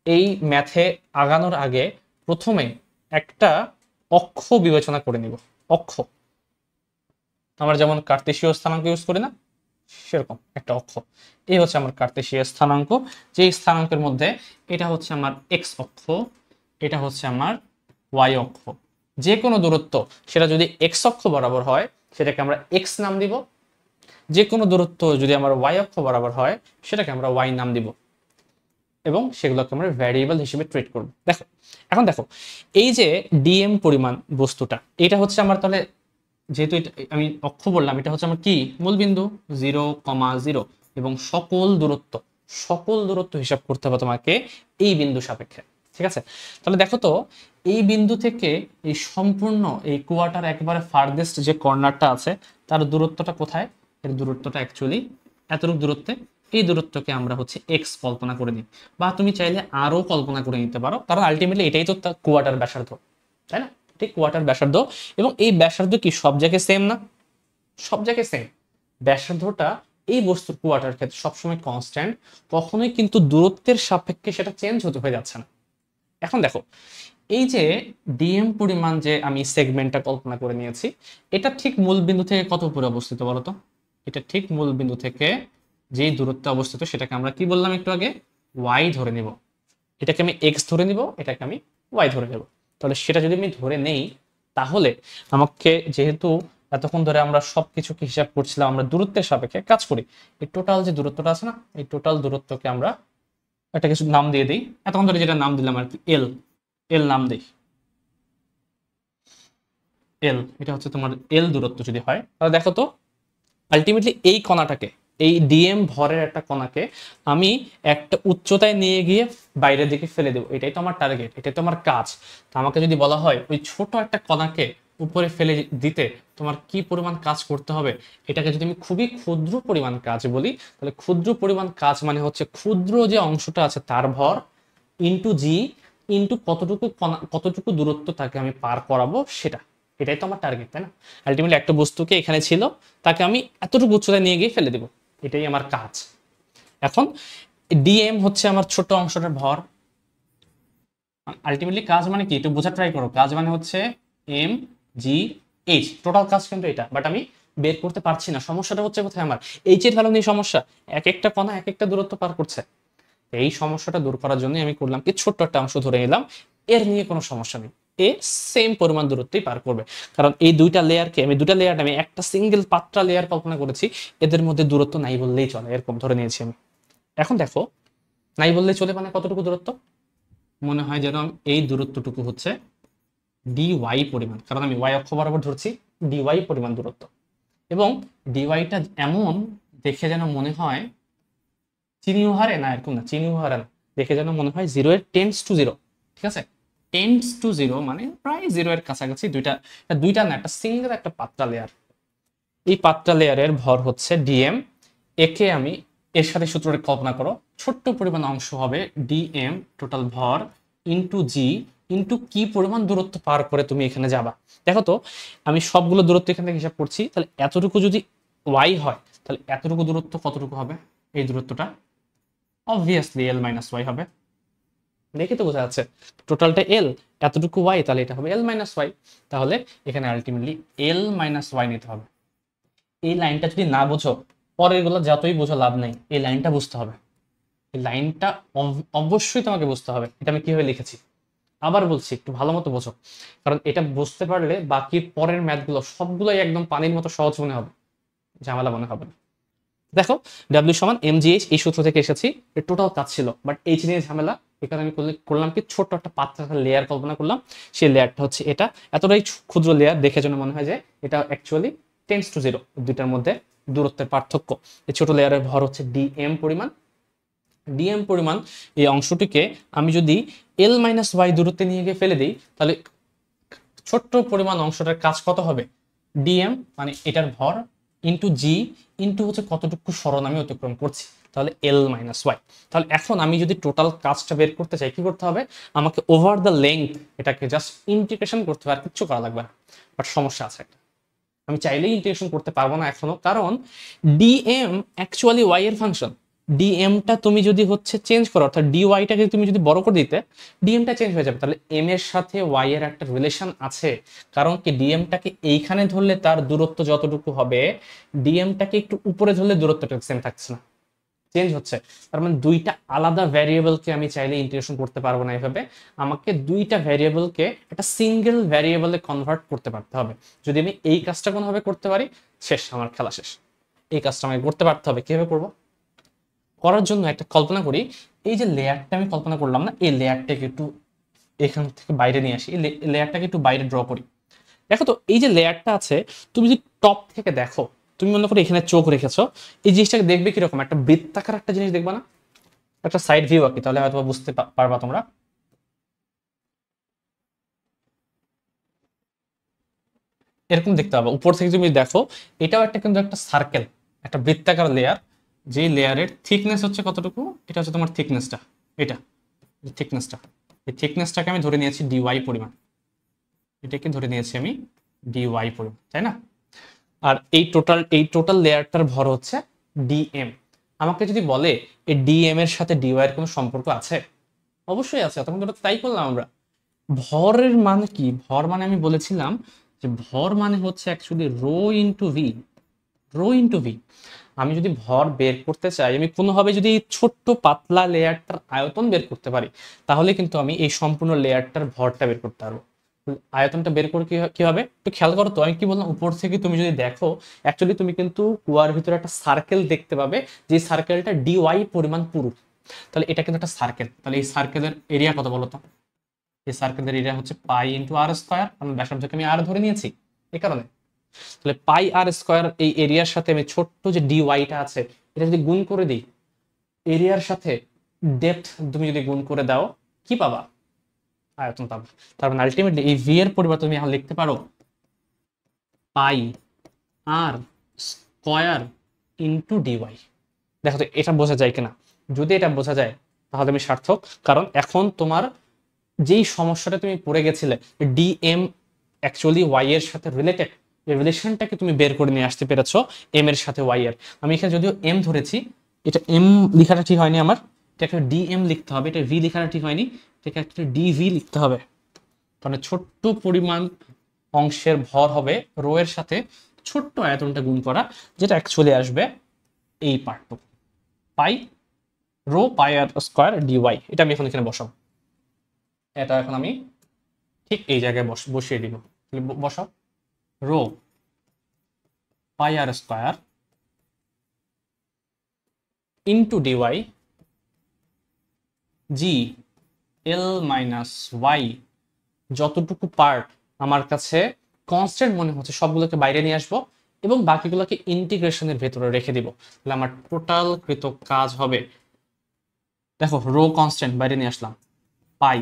S1: এই ম্যাথে আগানোর আগে প্রথমে একটা অক্ষ বিবেচনা করে নিব। অক্ষ আমরা যেমন কার্তেশীয় স্থানাঙ্ক ইউজ করি না, সেরকম একটা অক্ষ। এই হচ্ছে আমার কার্তেশীয় স্থানাঙ্ক, যে স্থানাঙ্কের মধ্যে এটা হচ্ছে আমার এক্স অক্ষ, এটা হচ্ছে আমার ওয়াই অক্ষ। যে কোনো দূরত্ব সেটা যদি এক্স অক্ষ বরাবর হয় সেটাকে আমরা এক্স নাম দিব, যে কোনো দূরত্ব যদি আমার ওয়াই অক্ষ বরাবর হয় সেটাকে আমরা ওয়াই নাম দিব, এবং সেগুলোকে আমরা ভ্যারিয়েবল হিসেবে ট্রিট করব। দেখো, এখন দেখো, এই যে ডিএম পরিমাণ বস্তুটা, এটা হচ্ছে আমার, তাহলে যেহেতু আমি অক্ষ বললাম, এটা হচ্ছে আমার কি মূলবিন্দু 0,0, এবং সকল দূরত্ব হিসাব করতে হবে তোমাকে এই বিন্দু সাপেক্ষে। ঠিক আছে, তাহলে দেখো তো, এই বিন্দু থেকে এই সম্পূর্ণ এই কুয়াটার একেবারে ফার্দেস্ট যে কর্নারটা আছে তার দূরত্বটা কোথায়? এর দূরত্বটা অ্যাকচুয়ালি এতটুকু দূরত্বে। এই দূরত্বকে আমরা হচ্ছে এক্স কল্পনা করে নিই, বা তুমি চাইলে আরো কল্পনা করে নিতে পারো, কারণ আলটিমেটলি এটাই তো কুয়াটার ব্যাসার্ধ, তাই না? ঠিক কোয়াটার ব্যাসার্ধ, এবং এই ব্যাসার্ধ কি সব জায়গায় সেম না? সব জায়গায় সেম ব্যাসার্ধটা এই বস্তুর কুয়াটার ক্ষেত্রে সবসময় কনস্ট্যান্ট, কখনোই কিন্তু দূরত্বের সাপেক্ষে সেটা চেঞ্জ হয়ে যাচ্ছে না। এখন দেখো, এই যে ডিএম পরিমাণ যে আমি সেগমেন্টটা কল্পনা করে নিয়েছি, এটা ঠিক মূল বিন্দু থেকে কত উপরে অবস্থিত বলতো? এটা ঠিক মূল বিন্দু থেকে যেই দূরত্বে অবস্থিত সেটাকে আমরা কি বললাম একটু আগে? ওয়াই ধরে নিব। এটাকে আমি এক্স ধরে নিব, এটাকে আমি ওয়াই ধরে নেব। তাহলে সেটা যদি আমি ধরে নেই, তাহলে আমাকে, যেহেতু এতক্ষণ ধরে আমরা সবকিছুকে হিসাব করছিলাম আমরা দূরত্বের সাপেক্ষে কাজ করি, এই টোটাল যে দূরত্বটা আছে না, এই টোটাল দূরত্বকে আমরা একটা কিছু নাম দিয়ে দিই। এতক্ষণ ধরে যেটা নাম দিলাম আর কি, এল, এল নাম দিই, এল। এটা হচ্ছে তোমার এল দূরত্ব যদি হয়, তাহলে দেখো তো, আলটিমেটলি এই কণাটাকে, এই ডিএম ভরের একটা কণাকে আমি একটা উচ্চতায় নিয়ে গিয়ে বাইরের দিকে ফেলে দেবো, এটাই তো আমার টার্গেট, এটাই তো আমার কাজ। তো আমাকে যদি বলা হয় ওই ছোট একটা কণাকে উপরে ফেলে দিতে তোমার কি পরিমাণ কাজ করতে হবে, এটাকে যদি আমি খুবই ক্ষুদ্র পরিমাণ কাজ বলি, তাহলে ক্ষুদ্র পরিমাণ কাজ মানে হচ্ছে ক্ষুদ্র যে অংশটা আছে তার ভর ইন্টু জি, ইন্টু কতটুকু দূরত্ব তাকে আমি পার করাবো সেটা। এটাই তো আমার টার্গেট, তাই না? আলটিমেটলি একটা বস্তুকে এখানে ছিল, তাকে আমি এতটুকু উচ্চতায় নিয়ে গিয়ে ফেলে দেব, এটাই আমার কাজ। এখন ডিএম হচ্ছে আমার ছোট অংশটার ভর। আলটিমেটলি কাজ মানে কি, একটু বোঝা ট্রাই করো। কাজ মানে হচ্ছে এম জি এইচ, টোটাল কাজ কিন্তু এটা, বাট আমি বের করতে পারছি না। সমস্যাটা হচ্ছে কোথায় আমার? এইচ এর ভ্যালু নিয়ে সমস্যা, এক একটা কণা এক একটা দূরত্ব পার করছে। এই সমস্যাটা দূর করার জন্য আমি করলাম কি, ছোট্ট একটা অংশ ধরে নিলাম, এর নিয়ে কোনো সমস্যা নেই, এ সেম পরিমাণ দূরত্বই পার করবে, কারণ এই দুইটা লেয়ারকে আমি, দুইটা লেয়ার আমি একটা সিঙ্গেল পাতলা লেয়ার কল্পনা করেছি, এদের মধ্যে দূরত্ব নাই বললেই চলে, এরকম ধরে নিয়েছি আমি। এখন দেখো, নাই বললেই চলে মানে কতটুকু দূরত্ব? মনে হয় যেন এই দূরত্বটুকু হচ্ছে ডিওয়াই পরিমাণ, কারণ আমি ওয়াই অক্ষ বরাবর ধরছি, ডিওয়াই পরিমাণ দূরত্ব। এবং ডিওয়াইটা এমন দেখে যেন মনে হয় চিনি হারে না, এরকম না, চিনি হারে না, দেখে যেন মনে হয় 0 এর টেন্ডস টু 0। ঠিক আছে, টেন্ডস টু জিরো মানে প্রায় জিরো এর কাছাকাছি, দুইটা না, একটা সিঙ্গেল একটা পাতলা লেয়ার। এই পাতলা লেয়ারের ভর হচ্ছে ডিএম। একে আমি এর সাথে সূত্রটি কল্পনা করো, ছোট্ট পরিমাণ অংশ হবে ডিএম টোটাল ভর ইন্টু জি ইন্টু কি পরিমাণ দূরত্ব পার করে তুমি এখানে যাবা। দেখো তো আমি সবগুলো দূরত্ব এখান থেকে হিসাব করছি, তাহলে এতটুকু যদি ওয়াই হয় তাহলে এতটুকু দূরত্ব কতটুকু হবে? এই দূরত্বটা অবভিয়াসলি এল মাইনাস ওয়াই হবে। দেখে তো বোঝা যাচ্ছে টোটালটা এল, এতটুকু ওয়াই, তাহলে এটা হবে এল মাইনাস ওয়াই। তাহলে এখানে আলটিমেটলি এল মাইনাস ওয়াই নিতে হবে। এই লাইনটা যদি না বোঝো, পরের গুলো যতই বোঝো লাভ নেই, এই লাইনটা বুঝতে হবে। এই লাইনটা অবশ্যই তোমাকে বুঝতে হবে। এটা আমি কিভাবে লিখেছি আবার বলছি, একটু ভালো মতো বোঝো, কারণ এটা বুঝতে পারলে বাকি পরের ম্যাথগুলো সবগুলোই একদম পানির মতো সহজ মনে হবে, ঝামেলা মনে হবে না। দেখো ডাব্লিউ সমান এমজিএইচ এই সূত্র থেকে এসেছি, এর টোটাল কাজ ছিল, বাট এইচ নিয়ে ঝামেলা। এখানে আমি করলাম কি, ছোট্ট একটা পাতলা লেয়ার কল্পনা করলাম। সেই লেয়ারটা হচ্ছে এটা, এতটাই ক্ষুদ্র লেয়ার দেখে জন্য মনে হয় যে এটা অ্যাকচুয়ালি টেন্স টু জিরো, দুইটার মধ্যে দূরত্বের পার্থক্য। এই ছোট লেয়ারের ভর হচ্ছে ডিএম পরিমাণ। ডিএম পরিমাণ এই অংশটিকে আমি যদি এল মাইনাস ওয়াই দূরত্বে নিয়ে গিয়ে ফেলে দিই, তাহলে ছোট্ট পরিমাণ অংশটার কাজ কত হবে? ডিএম মানে এটার ভর ইন্টু জি ইন্টু হচ্ছে কতটুকু সরণ আমি অতিক্রম করছি, তাহলে এল মাইনাস ওয়াই। তাহলে এখন আমি যদি টোটাল কাজটা বের করতে চাই, কি করতে হবে? আমাকে ওভার দ্য লেংথ এটাকে জাস্ট ইন্টিগ্রেশন করতে হবে, আর কিচ্ছু করা লাগবে না। বাট সমস্যা আছে একটা, আমি চাইলেই ইন্টিগ্রেশন করতে পারবো না এখনো, কারণ ডিএম অ্যাকচুয়ালি ওয়াই এর ফাংশন। ডিএমটা তুমি যদি হচ্ছে চেঞ্জ করো, অর্থাৎ ডিওয়াইটাকে তুমি যদি বড় করে দিতে, ডিএমটা চেঞ্জ হয়ে যাবে। তাহলে এম এর সাথে ওয়াই এর একটা রিলেশন আছে, কারণ কি ডিএমটাকে এইখানে ধরলে তার দূরত্ব যতটুকু হবে, ডিএমটাকে একটু উপরে ধরলে দূরত্বটা সেম থাকছে না, চেঞ্জ হচ্ছে। তার মানে দুইটা আলাদা ভ্যারিয়েবলকে আমি চাইলে ইন্টিগ্রেশন করতে পারবো না এইভাবে। আমাকে দুইটা ভ্যারিয়েবলকে একটা সিঙ্গেল ভ্যারিয়েবলে কনভার্ট করতে পারতে হবে। যদি আমি এই কাজটা কোনোভাবে করতে পারি, শেষ, আমার খেলা শেষ। এই কাজটা আমাকে করতে পারতে হবে। কিভাবে করবো? করার জন্য একটা কল্পনা করি, এই যে লেয়ারটা আমি কল্পনা করলাম না, এই লেয়ারটাকে একটু এখান থেকে বাইরে নিয়ে আসি, এই লেয়ারটাকে একটু বাইরে ড্র করি। দেখো তো এই যে লেয়ারটা আছে, তুমি যদি টপ থেকে দেখো, তুমি মনে করো এখানে চোখ রেখেছো, এই জিনিসটাকে দেখবে কিরকম, একটা বৃত্তাকার একটা জিনিস দেখবা না, একটা সাইড ভিউ আর কি, তাহলে হয়তো বুঝতে পারবা তোমরা। এরকম দেখতে পাবা উপর থেকে তুমি দেখো, এটাও একটা কিন্তু একটা সার্কেল, একটা বৃত্তাকার লেয়ার, যে লেয়ারের থিকনেস হচ্ছে কতটুকু, এটা হচ্ছে তোমার থিকনেসটা, এটা থিকনেসটা, এই থিকনেসটাকে আমি ধরে নিয়েছি ডিওয়াই পরিমাণ, এটাকে ধরে নিয়েছি আমি ডিওয়াই পরিমাণ, তাই না? আর এই টোটাল লেয়ারটার ভর হচ্ছে ডিএম। আমাকে যদি বলে এই ডিএম এর সাথে ডিওয়াই এর কোনো সম্পর্ক আছে, অবশ্যই আছে, তখন তো তাই করলাম আমরা। ভরের মানে কি? ভর মানে আমি বলেছিলাম যে ভর মানে হচ্ছে actually rho into V, rho into V. আমি যদি ভর বের করতে চাই, আমি কোনোভাবে যদি এই ছোট্ট পাতলা লেয়ারটার আয়তন বের করতে পারি, তাহলে কিন্তু আমি এই সম্পূর্ণ লেয়ারটার ভরটা বের করতে পারবো। আয়তনটা বের করে কি হবে একটু খেয়াল করো তো, আমি কি বললাম, উপর থেকে তুমি যদি দেখো, অ্যাকচুয়ালি তুমি কিন্তু কুয়ার ভিতরে একটা সার্কেল দেখতে পাবে, যে সার্কেলটা ডিওয়াই পরিমাণ পুরু। তাহলে এটা কিন্তু একটা সার্কেল, তাহলে এই সার্কেলের এরিয়া কত বলো তো? এই সার্কেলের এরিয়া হচ্ছে পাই ইন্টু আর স্কোয়ার, কারণ ব্যাসার্ধকে আমি আর ধরে নিয়েছি এই কারণে। তাহলে পাই আর স্কোয়ার এই এরিয়ার সাথে আমি ছোট্ট যে ডিওয়াইটা আছে এটা যদি গুণ করে দিই, এরিয়ার সাথে ডেপথ তুমি যদি গুণ করে দাও, কি পাবা? আয়তন পাবো। তার মানে আলটিমেটলি এই ভি এর পরিবর্তে তুমি এখন লিখতে পারো পাই আর স্কয়ার ইন্টু ডিওয়াই। দেখো তো এটা বোঝা যায় কিনা? যদি এটা বোঝা যায় তাহলে আমি সার্থক, কারণ এখন তোমার যেই সমস্যাটা তুমি পড়ে গেছিলে, ডিএম অ্যাকচুয়ালি ওয়াই এর সাথে রিলেটেড, এই রিলেশনটাকে তুমি বের করে নিয়ে আসতে পেরেছো এম এর সাথে ওয়াই এর। আমি এখানে যদিও এম ধরেছি, এটা এম লেখাটা ঠিক হয়নি আমার, এটাকে ডিএম লিখতে হবে, এটা ভি লেখাটা ঠিক হয়নি, এটাকে একটা ডিভি লিখতে হবে। তাহলে ছোট্ট পরিমাণ অংশের ভর হবে রো এর সাথে ছোট্ট আয়তনটা গুণ করা, যেটা অ্যাকচুয়ালি আসবে এই পার্টটুকু, পাই রো পাই আর স্কোয়ার ডিওয়াই। এটা আমি এখন এখানে বসাবো, এটা এখন আমি ঠিক এই জায়গায় বসিয়ে দিব। বসাও রো পাই আর স্কোয়ার ইন্টু ডিওয়াই জি এল মাইনাস ওয়াই, যতটুকু পার্ট আমার কাছে কনস্ট্যান্ট মনে হচ্ছে সবগুলোকে বাইরে নিয়ে আসবো এবং বাকিগুলোকে ইন্টিগ্রেশনের ভেতরে রেখে দিব। তাহলে আমার টোটাল কৃত কাজ হবে, দেখো রো কনস্ট্যান্ট বাইরে নিয়ে আসলাম, পাই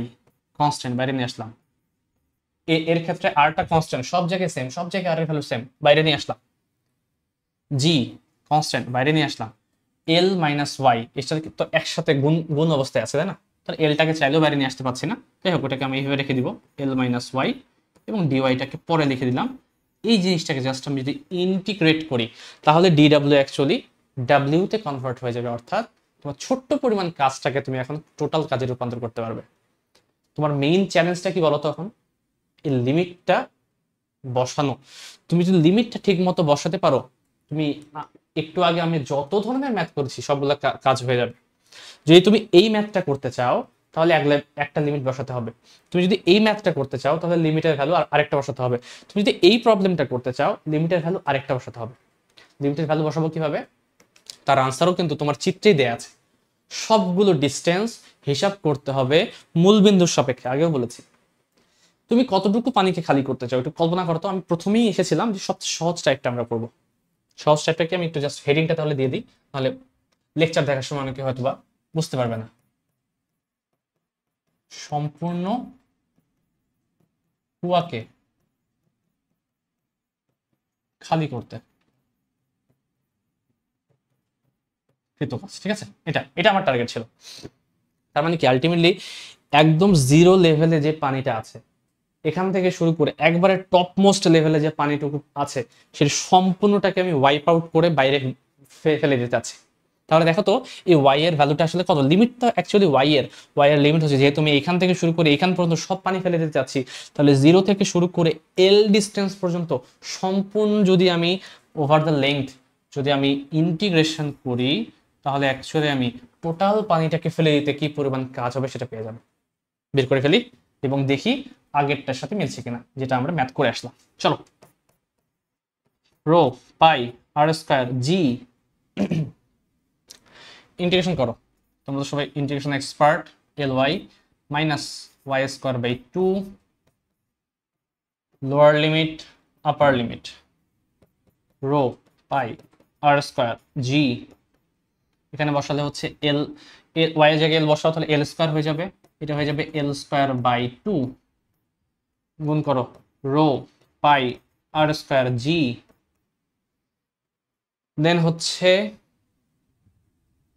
S1: কনস্ট্যান্ট বাইরে নিয়ে আসলাম। এর ক্ষেত্রে আরটা কনস্ট্যান্ট, সব জায়গায় সেম, সব জায়গায় আর এর ভ্যালু সেম, বাইরে নিয়ে আসলাম। জি কনস্ট্যান্ট বাইরে নিয়ে আসলাম। এল মাইনাস ওয়াই এর সাথে তো একসাথে গুণ গুণ অবস্থায় আছে, তাই না? তাহলে এলটাকে চাইলেও বাইরে নিয়ে আসতে পারছি না, যাই হোক ওটাকে আমি এইভাবে রেখে দিব, এল মাইনাস ওয়াই, এবং ডিওয়াইটাকে পরে লিখে দিলাম। এই জিনিসটাকে জাস্ট আমি যদি ইন্টিগ্রেট করি তাহলে ডিডাব্লিউ অ্যাকচুয়ালি ডাব্লিউতে কনভার্ট হয়ে যাবে, অর্থাৎ তোমার ছোট্ট পরিমাণ কাজটাকে তুমি এখন টোটাল কাজে রূপান্তর করতে পারবে। তোমার মেইন চ্যালেঞ্জটা কি বলো তো এখন? এই লিমিটটা বসানো। তুমি যদি লিমিটটা ঠিক মতো বসাতে পারো, তুমি একটু আগে আমি যত ধরনের ম্যাথ করেছি সবগুলো কাজ হয়ে যাবে। যদি তুমি এই ম্যাথটা করতে চাও তাহলে একটা লিমিট বসাতে হবে। তুমি যদি এই ম্যাথটা করতে চাও তাহলে লিমিটের ভ্যালু আরেকটা বসাতে হবে। তুমি যদি এই প্রবলেমটা করতে চাও লিমিটের ভ্যালু আরেকটা বসাতে হবে। লিমিটের ভ্যালু বসাবো কিভাবে? তার আনসারও কিন্তু তোমার চিত্রেই দেয়া আছে। সবগুলো ডিস্টেন্স হিসাব করতে হবে মূলবিন্দুর সাপেক্ষে, আগেও বলেছি। তুমি কতটুকু পানিকে খালি করতে চাও একটু কল্পনা করো তো। আমি প্রথমেই এসেছিলাম যে সবচেয়ে সহজ টাইপটা আমরা করবো। সহজ টাইপটাকে আমি একটু জাস্ট হেডিংটা তাহলে দিয়ে দিই, তাহলে লেকচার দেখার সময় অনেকে হয়তো বা বুঝতে পারবে না। সম্পূর্ণ কুয়াকে খালি করতে কৃতকাজ, ঠিক আছে? এটা এটা আমার টার্গেট ছিল। তার মানে কি আলটিমেটলি একদম জিরো লেভেলে যে পানিটা আছে এখান থেকে শুরু করে একবারে টপ মোস্ট লেভেলে যে পানিটুকু আছে সেটা সম্পূর্ণটাকে আমি ওয়াইপ আউট করে বাইরে ফেলে দিতে চাচ্ছি। তাহলে দেখো তো এই ওয়াই এর ভ্যালুটা আসলে কত? লিমিটটা অ্যাকচুয়ালি ওয়াই এর লিমিট হচ্ছে, যেহেতু আমি এখান থেকে শুরু করে এখান পর্যন্ত সব পানি ফেলে দিতে চাচ্ছি, তাহলে জিরো থেকে শুরু করে এল ডিস্টেন্স পর্যন্ত সম্পূর্ণ যদি আমি ওভার দ্য লেংথ যদি আমি ইন্টিগ্রেশন করি তাহলে অ্যাকচুয়ালি আমি টোটাল পানিটাকে ফেলে দিতে কি পরিমাণ কাজ হবে সেটা পেয়ে যাবো। বের করে ফেলি এবং দেখি আগেরটার সাথে মিলছে কিনা, যেটা আমরা ম্যাথ করে আসলাম। চলো, রো পাই আর স্কয়ার জি, ইন্টিগ্রেশন করো, তোমরা তো সবাই integration expert. L Y minus Y square by 2 lower limit upper limit rho pi R square g, এখানে বসালে হচ্ছে এল ওয়াই এর জায়গায় এল বসাও তাহলে এল স্কয়ার হয়ে যাবে, এটা হয়ে যাবে এল স্কয়ার বাই 2 গুণ করো রো পাই আর স্কয়ার জি, দেন হচ্ছে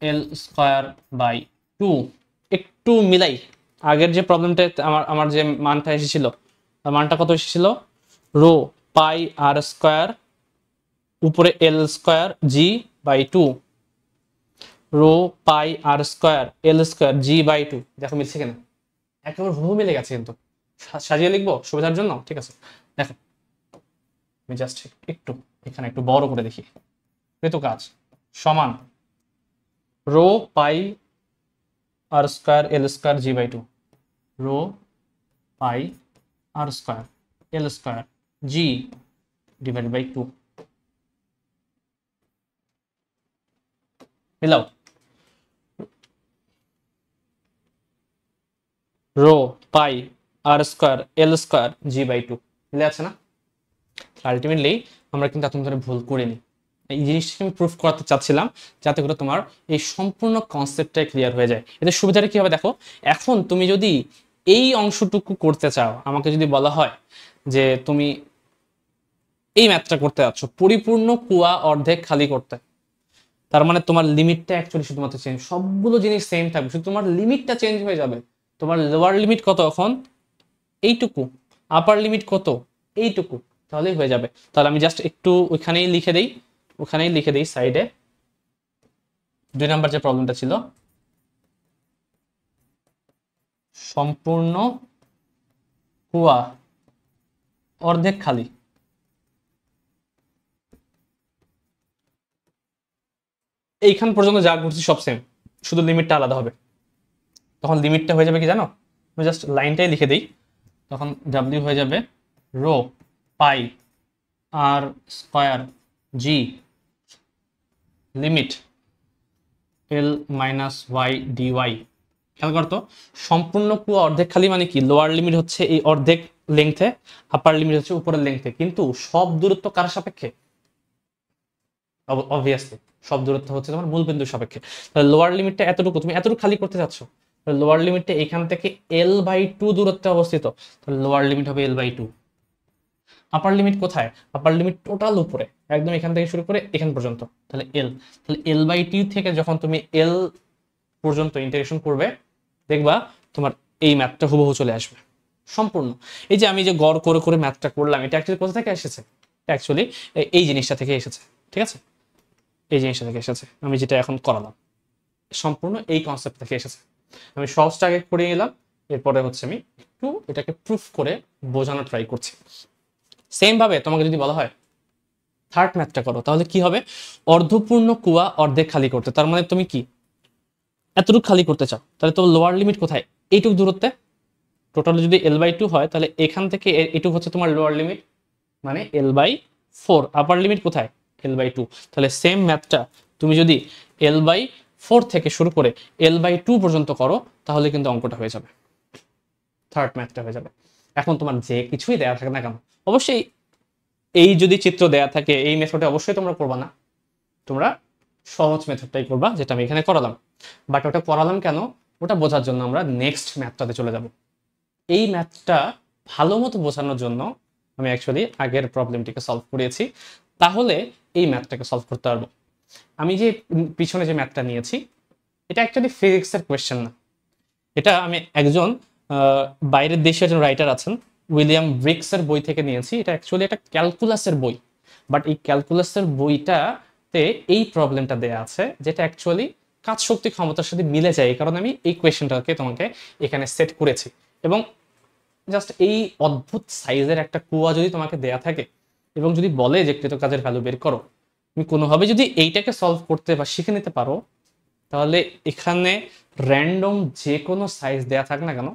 S1: এল স্কয়ার বাই 2। একটু মিলাই, আগের যে প্রবলেমটা আমার যে মানটা এসেছিল মানটা কত এসেছিল? রো পাই আর স্কয়ার উপরে L square G by 2, rho pi R square L square G by 2। দেখো মিলছে কিনা? একেবারে হুবহু মিলে গেছে, কিন্তু সাজিয়ে লিখবো সুবিধার জন্য, ঠিক আছে? দেখো আমি জাস্ট একটু এখানে একটু বড় করে দেখি, তো কাজ সমান rho pi R square L square G by 2, rho pi R square L square G divided by 2। মিলাও, rho pi R square L square G by 2 মিলে আছে না? আলটিমেটলি আমরা কিন্তু এত ধরে ভুল করিনি। এই জিনিসটাকে আমি প্রুফ করাতে চাচ্ছিলাম যাতে করে তোমার এই সম্পূর্ণ কনসেপ্টটাই ক্লিয়ার হয়ে যায়। এতে সুবিধাটা কি হবে দেখো, এখন তুমি যদি এই অংশটুকু করতে চাও, আমাকে যদি বলা হয় যে তুমি এই ম্যাথটা করতে যাচ্ছ পরিপূর্ণ কুয়া অর্ধেক খালি করতে, তার মানে তোমার লিমিটটা অ্যাকচুয়ালি শুধুমাত্র চেঞ্জ, সবগুলো জিনিস সেম থাকবে, শুধু তোমার লিমিটটা চেঞ্জ হয়ে যাবে। তোমার লোয়ার লিমিট কত এখন? এইটুকু। আপার লিমিট কত? এইটুকু। তাহলেই হয়ে যাবে। তাহলে আমি জাস্ট একটু ওখানেই লিখে দেই সাইডে 2 নাম্বার যে প্রবলেমটা ছিল, সম্পূর্ণ কুয়া অর্ধেক খালি। এইখান পর্যন্ত যা করছি সব সেম, শুধু লিমিটটা আলাদা হবে। তখন লিমিটটা হয়ে যাবে কি জানো? আমি জাস্ট লাইনটাই লিখে দিই, তখন ডাব্লিউ হয়ে যাবে রো পাই আর স্কয়ার জি limit L minus Y dy. খেয়াল করতো, সম্পূর্ণ কুয়া অর্ধেক খালি মানে কি? লোয়ার লিমিট হচ্ছে এই অর্ধেক লেংথে, আপার লিমিট হচ্ছে উপরের লেংথে, কিন্তু সব দূরত্ব কার সাপেক্ষে? অবভিয়াসলি সব দূরত্ব হচ্ছে তোমার মূল বিন্দুর সাপেক্ষে। তাহলে লোয়ার লিমিটটা এতটুকু, তুমি এতটুকু খালি করতে চাচ্ছ, লোয়ার লিমিটটা এখান থেকে L/2 দূরত্বে অবস্থিত, তাহলে লোয়ার লিমিট হবে L/2। আপার লিমিট কোথায়? আপার লিমিট টোটাল উপরে, একদম এখান থেকে শুরু করে এখান পর্যন্ত, তাহলে L। তাহলে L/2 থেকে যখন তুমি L পর্যন্ত ইন্টিগ্রেশন করবে, দেখবা তোমার এই ম্যাথটা হুবহু চলে আসবে সম্পূর্ণ। এই যে আমি যে গড় করে করে ম্যাথটা করলাম, এটা অ্যাকচুয়ালি কোথা থেকে এসেছে? অ্যাকচুয়ালি এই জিনিসটা থেকে এসেছে, ঠিক আছে? এই জিনিসটা থেকে এসেছে, আমি যেটা এখন করালাম সম্পূর্ণ এই কনসেপ্ট থেকে এসেছে। আমি সহজটা আগে করে নিলাম, এরপরে হচ্ছে আমি একটু এটাকে প্রুফ করে বোঝানোর ট্রাই করছি। সেম ভাবে তোমাকে যদি বলা হয় থার্ড ম্যাথটা করো, তাহলে কি হবে? অর্ধপূর্ণ কুয়া অর্ধেক খালি করতে, তার মানে তুমি কি এতটুকু খালি করতে চাও, তাহলে তোমার লোয়ার লিমিট কোথায়? এইটুকু দূরত্বে। টোটাল যদি L/2 হয়, তাহলে এখান থেকে এইটুকু হচ্ছে তোমার লোয়ার লিমিট, মানে L/4। আপার লিমিট কোথায়? L/2। তাহলে সেম ম্যাথটা তুমি যদি L/4 থেকে শুরু করে L/2 পর্যন্ত করো, তাহলে কিন্তু অঙ্কটা হয়ে যাবে, থার্ড ম্যাথটা হয়ে যাবে। এখন তোমার যে কিছুই দেয়া থাকে না কেন, অবশ্যই এই যদি চিত্র দেয়া থাকে এই মেথডে অবশ্যই তোমরা করবা না, তোমরা সহজ মেথডটাই করবা, যেটা আমি এখানে করালাম। বাট ওটা করালাম কেন, ওটা বোঝার জন্য আমরা নেক্সট ম্যাথটাতে চলে যাব। এই ম্যাথটা ভালো মতো বোঝানোর জন্য আমি অ্যাকচুয়ালি আগের প্রবলেমটিকে সলভ করেছি, তাহলে এই ম্যাথটাকে সলভ করতে পারবো। আমি যে পিছনে যে ম্যাথটা নিয়েছি, এটা অ্যাকচুয়ালি ফিজিক্সের কোয়েশ্চেন না, এটা আমি একজন বাইরের দেশে একজন রাইটার আছেন উইলিয়াম ব্রিক্সের বই থেকে নিয়েছি। এটা অ্যাকচুয়ালি একটা ক্যালকুলাসের বই, বাট এই ক্যালকুলাসের বইটাতে এই প্রবলেমটা দেয়া আছে, যেটা অ্যাকচুয়ালি কাজ শক্তি ক্ষমতার সাথে মিলে যায়, এই কারণে আমি এই কোয়েশ্চেনটাকে তোমাকে এখানে সেট করেছি। এবং জাস্ট এই অদ্ভুত সাইজের একটা কুয়া যদি তোমাকে দেয়া থাকে এবং যদি বলে যে কৃত কাজের ভ্যালু বের করো, তুমি কোনোভাবে যদি এইটাকে সলভ করতে বা শিখে নিতে পারো, তাহলে এখানে র্যান্ডম যে কোনো সাইজ দেয়া থাক না কেন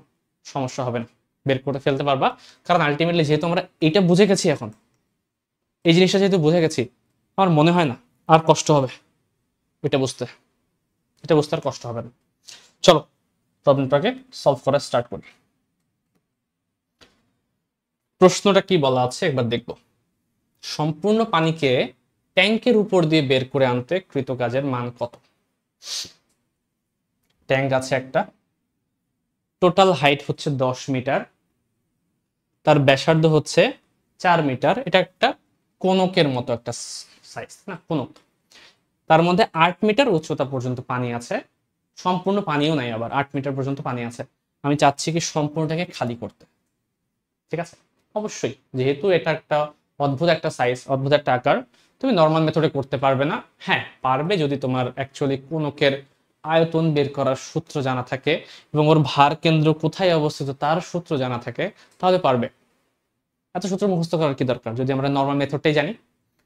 S1: সমস্যা হবে না, বের করে ফেলতে পারবা। কারণ আলটিমেটলি যেহেতু আমরা এটা বুঝে গেছি, এখন এই জিনিসটা যেহেতু বুঝে গেছি, আমার মনে হয় না আর কষ্ট হবে এটা বুঝতে, এটা বুঝতে আর কষ্ট হবে না। চলো প্রবলেমটাকে সলভ করা স্টার্ট করি। প্রশ্নটা কি বলা আছে একবার দেখব। সম্পূর্ণ পানিকে ট্যাঙ্কের উপর দিয়ে বের করে আনতে কৃত কাজের মান কত? ট্যাঙ্ক আছে একটা, টোটাল হাইট হচ্ছে 10 মিটার, তার ব্যাসার্ধ হচ্ছে 4 মিটার। এটা একটা কোনকের মতো একটা সাইজ না, কোনক। তার মধ্যে 8 মিটার উচ্চতা পর্যন্ত পানি আছে, সম্পূর্ণ পানিও নাই, আবার 8 মিটার পর্যন্ত পানি আছে। আমি চাচ্ছি কি সম্পূর্ণটাকে খালি করতে, ঠিক আছে? অবশ্যই যেহেতু এটা একটা অদ্ভুত একটা সাইজ, অদ্ভুত একটা আকার, তুমি নর্মাল মেথডে করতে পারবে না। হ্যাঁ পারবে, যদি তোমার অ্যাকচুয়ালি কোনকের আয়তন বের করার সূত্র জানা থাকে এবং ওর ভার কেন্দ্র কোথায় অবস্থিত তার সূত্র জানা থাকে, তাহলে পারবে। এত সূত্র মুখস্থ করার কি দরকার? যদি আমরা নর্মাল মেথডটাই জানি,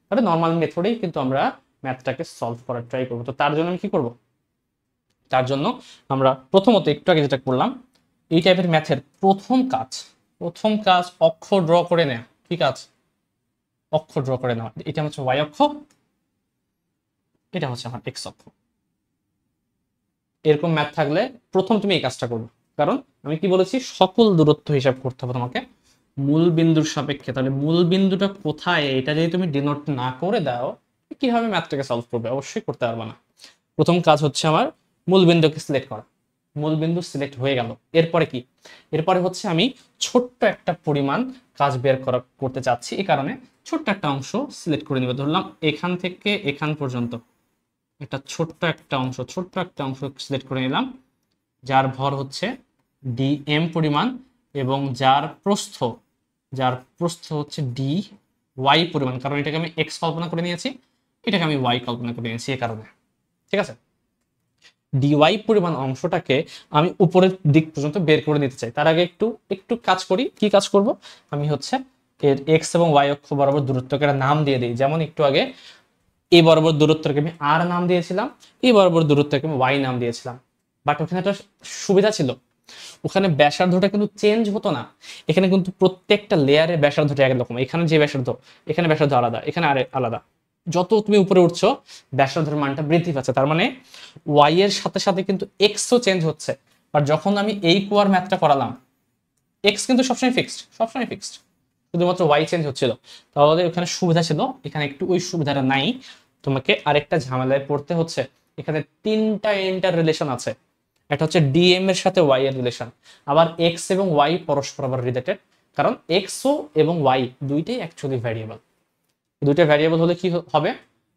S1: তাহলে নর্মাল মেথডেই কিন্তু আমরা ম্যাথটাকে সলভ করার ট্রাই করবো। তো তার জন্য আমি কি করব? তার জন্য আমরা প্রথমত একটু আগে যেটা করলাম, এই টাইপের ম্যাথের প্রথম কাজ অক্ষ ড্র করে নেওয়া। কি কাজ? অক্ষ ড্র করে নেওয়া। এটা হচ্ছে ওয়াই অক্ষ, এটা হচ্ছে আমার এক্স অক্ষ। এরকম ম্যাথ থাকলে প্রথম তুমি এই কাজটা করবে, কারণ আমি কি বলেছি, সকল দূরত্ব হিসাব করতে হবে তোমাকে মূল বিন্দুর সাপেক্ষে। তাহলে মূল বিন্দুটা কোথায়, এটা যদি তুমি ডিনোট না করে দাও, কিভাবে ম্যাথটাকে সলভ করবে? অবশ্যই করতে পারবে না। প্রথম কাজ হচ্ছে আমার মূল বিন্দুকে সিলেক্ট করা। মূল বিন্দু সিলেক্ট হয়ে গেল, এরপরে কি? এরপরে হচ্ছে আমি ছোট্ট একটা পরিমাণ কাজ বের করতে চাচ্ছি, এই কারণে ছোট্ট একটা অংশ সিলেক্ট করে নিব। ধরলাম এখান থেকে এখান পর্যন্ত একটা ছোট্ট একটা অংশ সিলেক্ট করে নিলাম, যার ভর হচ্ছে dm পরিমাণ এবং যার প্রস্থ হচ্ছে dy পরিমাণ, কারণ এটাকে আমি x কল্পনা করে নিয়েছি, এটাকে আমি y কল্পনা করে নিয়েছি এই কারণে, ঠিক আছে? dy পরিমাণ অংশটাকে আমি উপরের দিক পর্যন্ত বের করে নিতে চাই। তার আগে একটু কাজ করি। কি কাজ করব? আমি হচ্ছে এর x এবং y অক্ষ বরাবর দূরত্বকে একটা নাম দিয়ে দিই। যেমন একটু আগে এই বরাবর দূরত্বকে আমি r নাম দিয়েছিলাম, এই বরাবর দূরত্বকে আমি y নাম দিয়েছিলাম। বাট ওখানে একটা সুবিধা ছিল, ওখানে ব্যাসার্ধটা কিন্তু চেঞ্জ হতো না। এখানে কিন্তু প্রত্যেকটা লেয়ারে ব্যাসার্ধটা একরকম। এখানে যে ব্যাসার্ধ, এখানে ব্যাসার্ধ আলাদা, এখানে আলাদা। যত তুমি উপরে উঠছো ব্যাসার্ধের মানটা বৃদ্ধি পাচ্ছে, তার মানে y এর সাথে সাথে কিন্তু x ও চেঞ্জ হচ্ছে। বাট যখন আমি এই কুয়ার ম্যাথটা করালাম, x কিন্তু সবসময় ফিক্সড, শুধুমাত্র y চেঞ্জ হচ্ছিল। তাহলে ওখানে সুবিধা ছিল, এখানে একটু ওই সুবিধাটা নাই। তোমাকে আরেকটা ঝামেলায় পড়তে হচ্ছে। এখানে 3টা ইন্টার রিলেশন আছে, একটা হচ্ছে ডিএম এর সাথে ওয়াই এর রিলেশন, আবার এক্স এবং ওয়াই পরস্পর আবার রিলেটেড, কারণ এক্সও এবং ওয়াই দুইটাই অ্যাকচুয়ালি ভ্যারিয়েবল। দুইটা ভ্যারিয়েবল হলে কি হবে,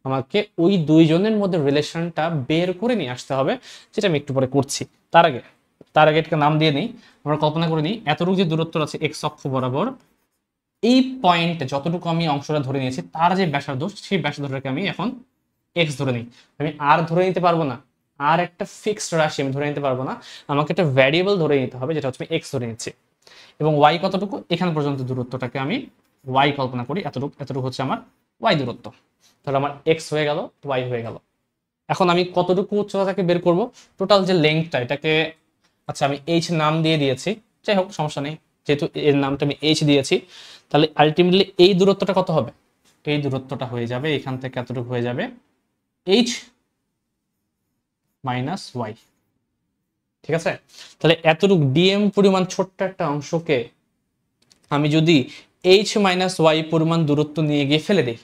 S1: আমাকে ওই দুইজনের মধ্যে রিলেশনটা বের করে নিয়ে আসতে হবে, যেটা আমি একটু পরে করছি। তার আগে এটাকে নাম দিয়ে নিই, আমরা কল্পনা করে নিই এতটুকু যে দূরত্ব আছে এক্স অক্ষ বরাবর, এই পয়েন্টে যতটুকু আমি অংশটা ধরে নিয়েছি তার যে ব্যাসার্ধ, সেই ব্যাসার্ধটাকে আমি এখন এক্স ধরে নিই। আমি আর ধরে নিতে পারবো না, আর একটা ফিক্সড রাশি আমি ধরে নিতে পারবো না, আমাকে একটা ভ্যারিয়েবল ধরে নিতে হবে, যেটা হচ্ছে এক্স ধরে নিচ্ছি। এবং ওয়াই কতটুকু, এখান পর্যন্ত দূরত্বটাকে আমি ওয়াই কল্পনা করি, এতটুকু হচ্ছে আমার ওয়াই দূরত্ব। তাহলে আমার এক্স হয়ে গেল, ওয়াই হয়ে গেল। এখন আমি কতটুকু উচ্চতাটাকে বের করব, টোটাল যে লেংথটা, এটাকে আচ্ছা আমি এইচ নাম দিয়ে দিয়েছি, যাই হোক সমস্যা নেই, যেহেতু এর নামটা আমি এইচ দিয়েছি। তাহলে আলটিমেটলি এই দূরত্বটা কত হবে, এই দূরত্বটা হয়ে যাবে এখান থেকে এতটুকু হয়ে যাবে এইচ মাইনাস ওয়াই। ঠিক আছে, তাহলে এতটুকু ডিএম পরিমাণ ছোট্ট একটা অংশকে আমি যদি এইচ মাইনাস ওয়াই পরিমাণ দূরত্ব নিয়ে গিয়ে ফেলে দিই,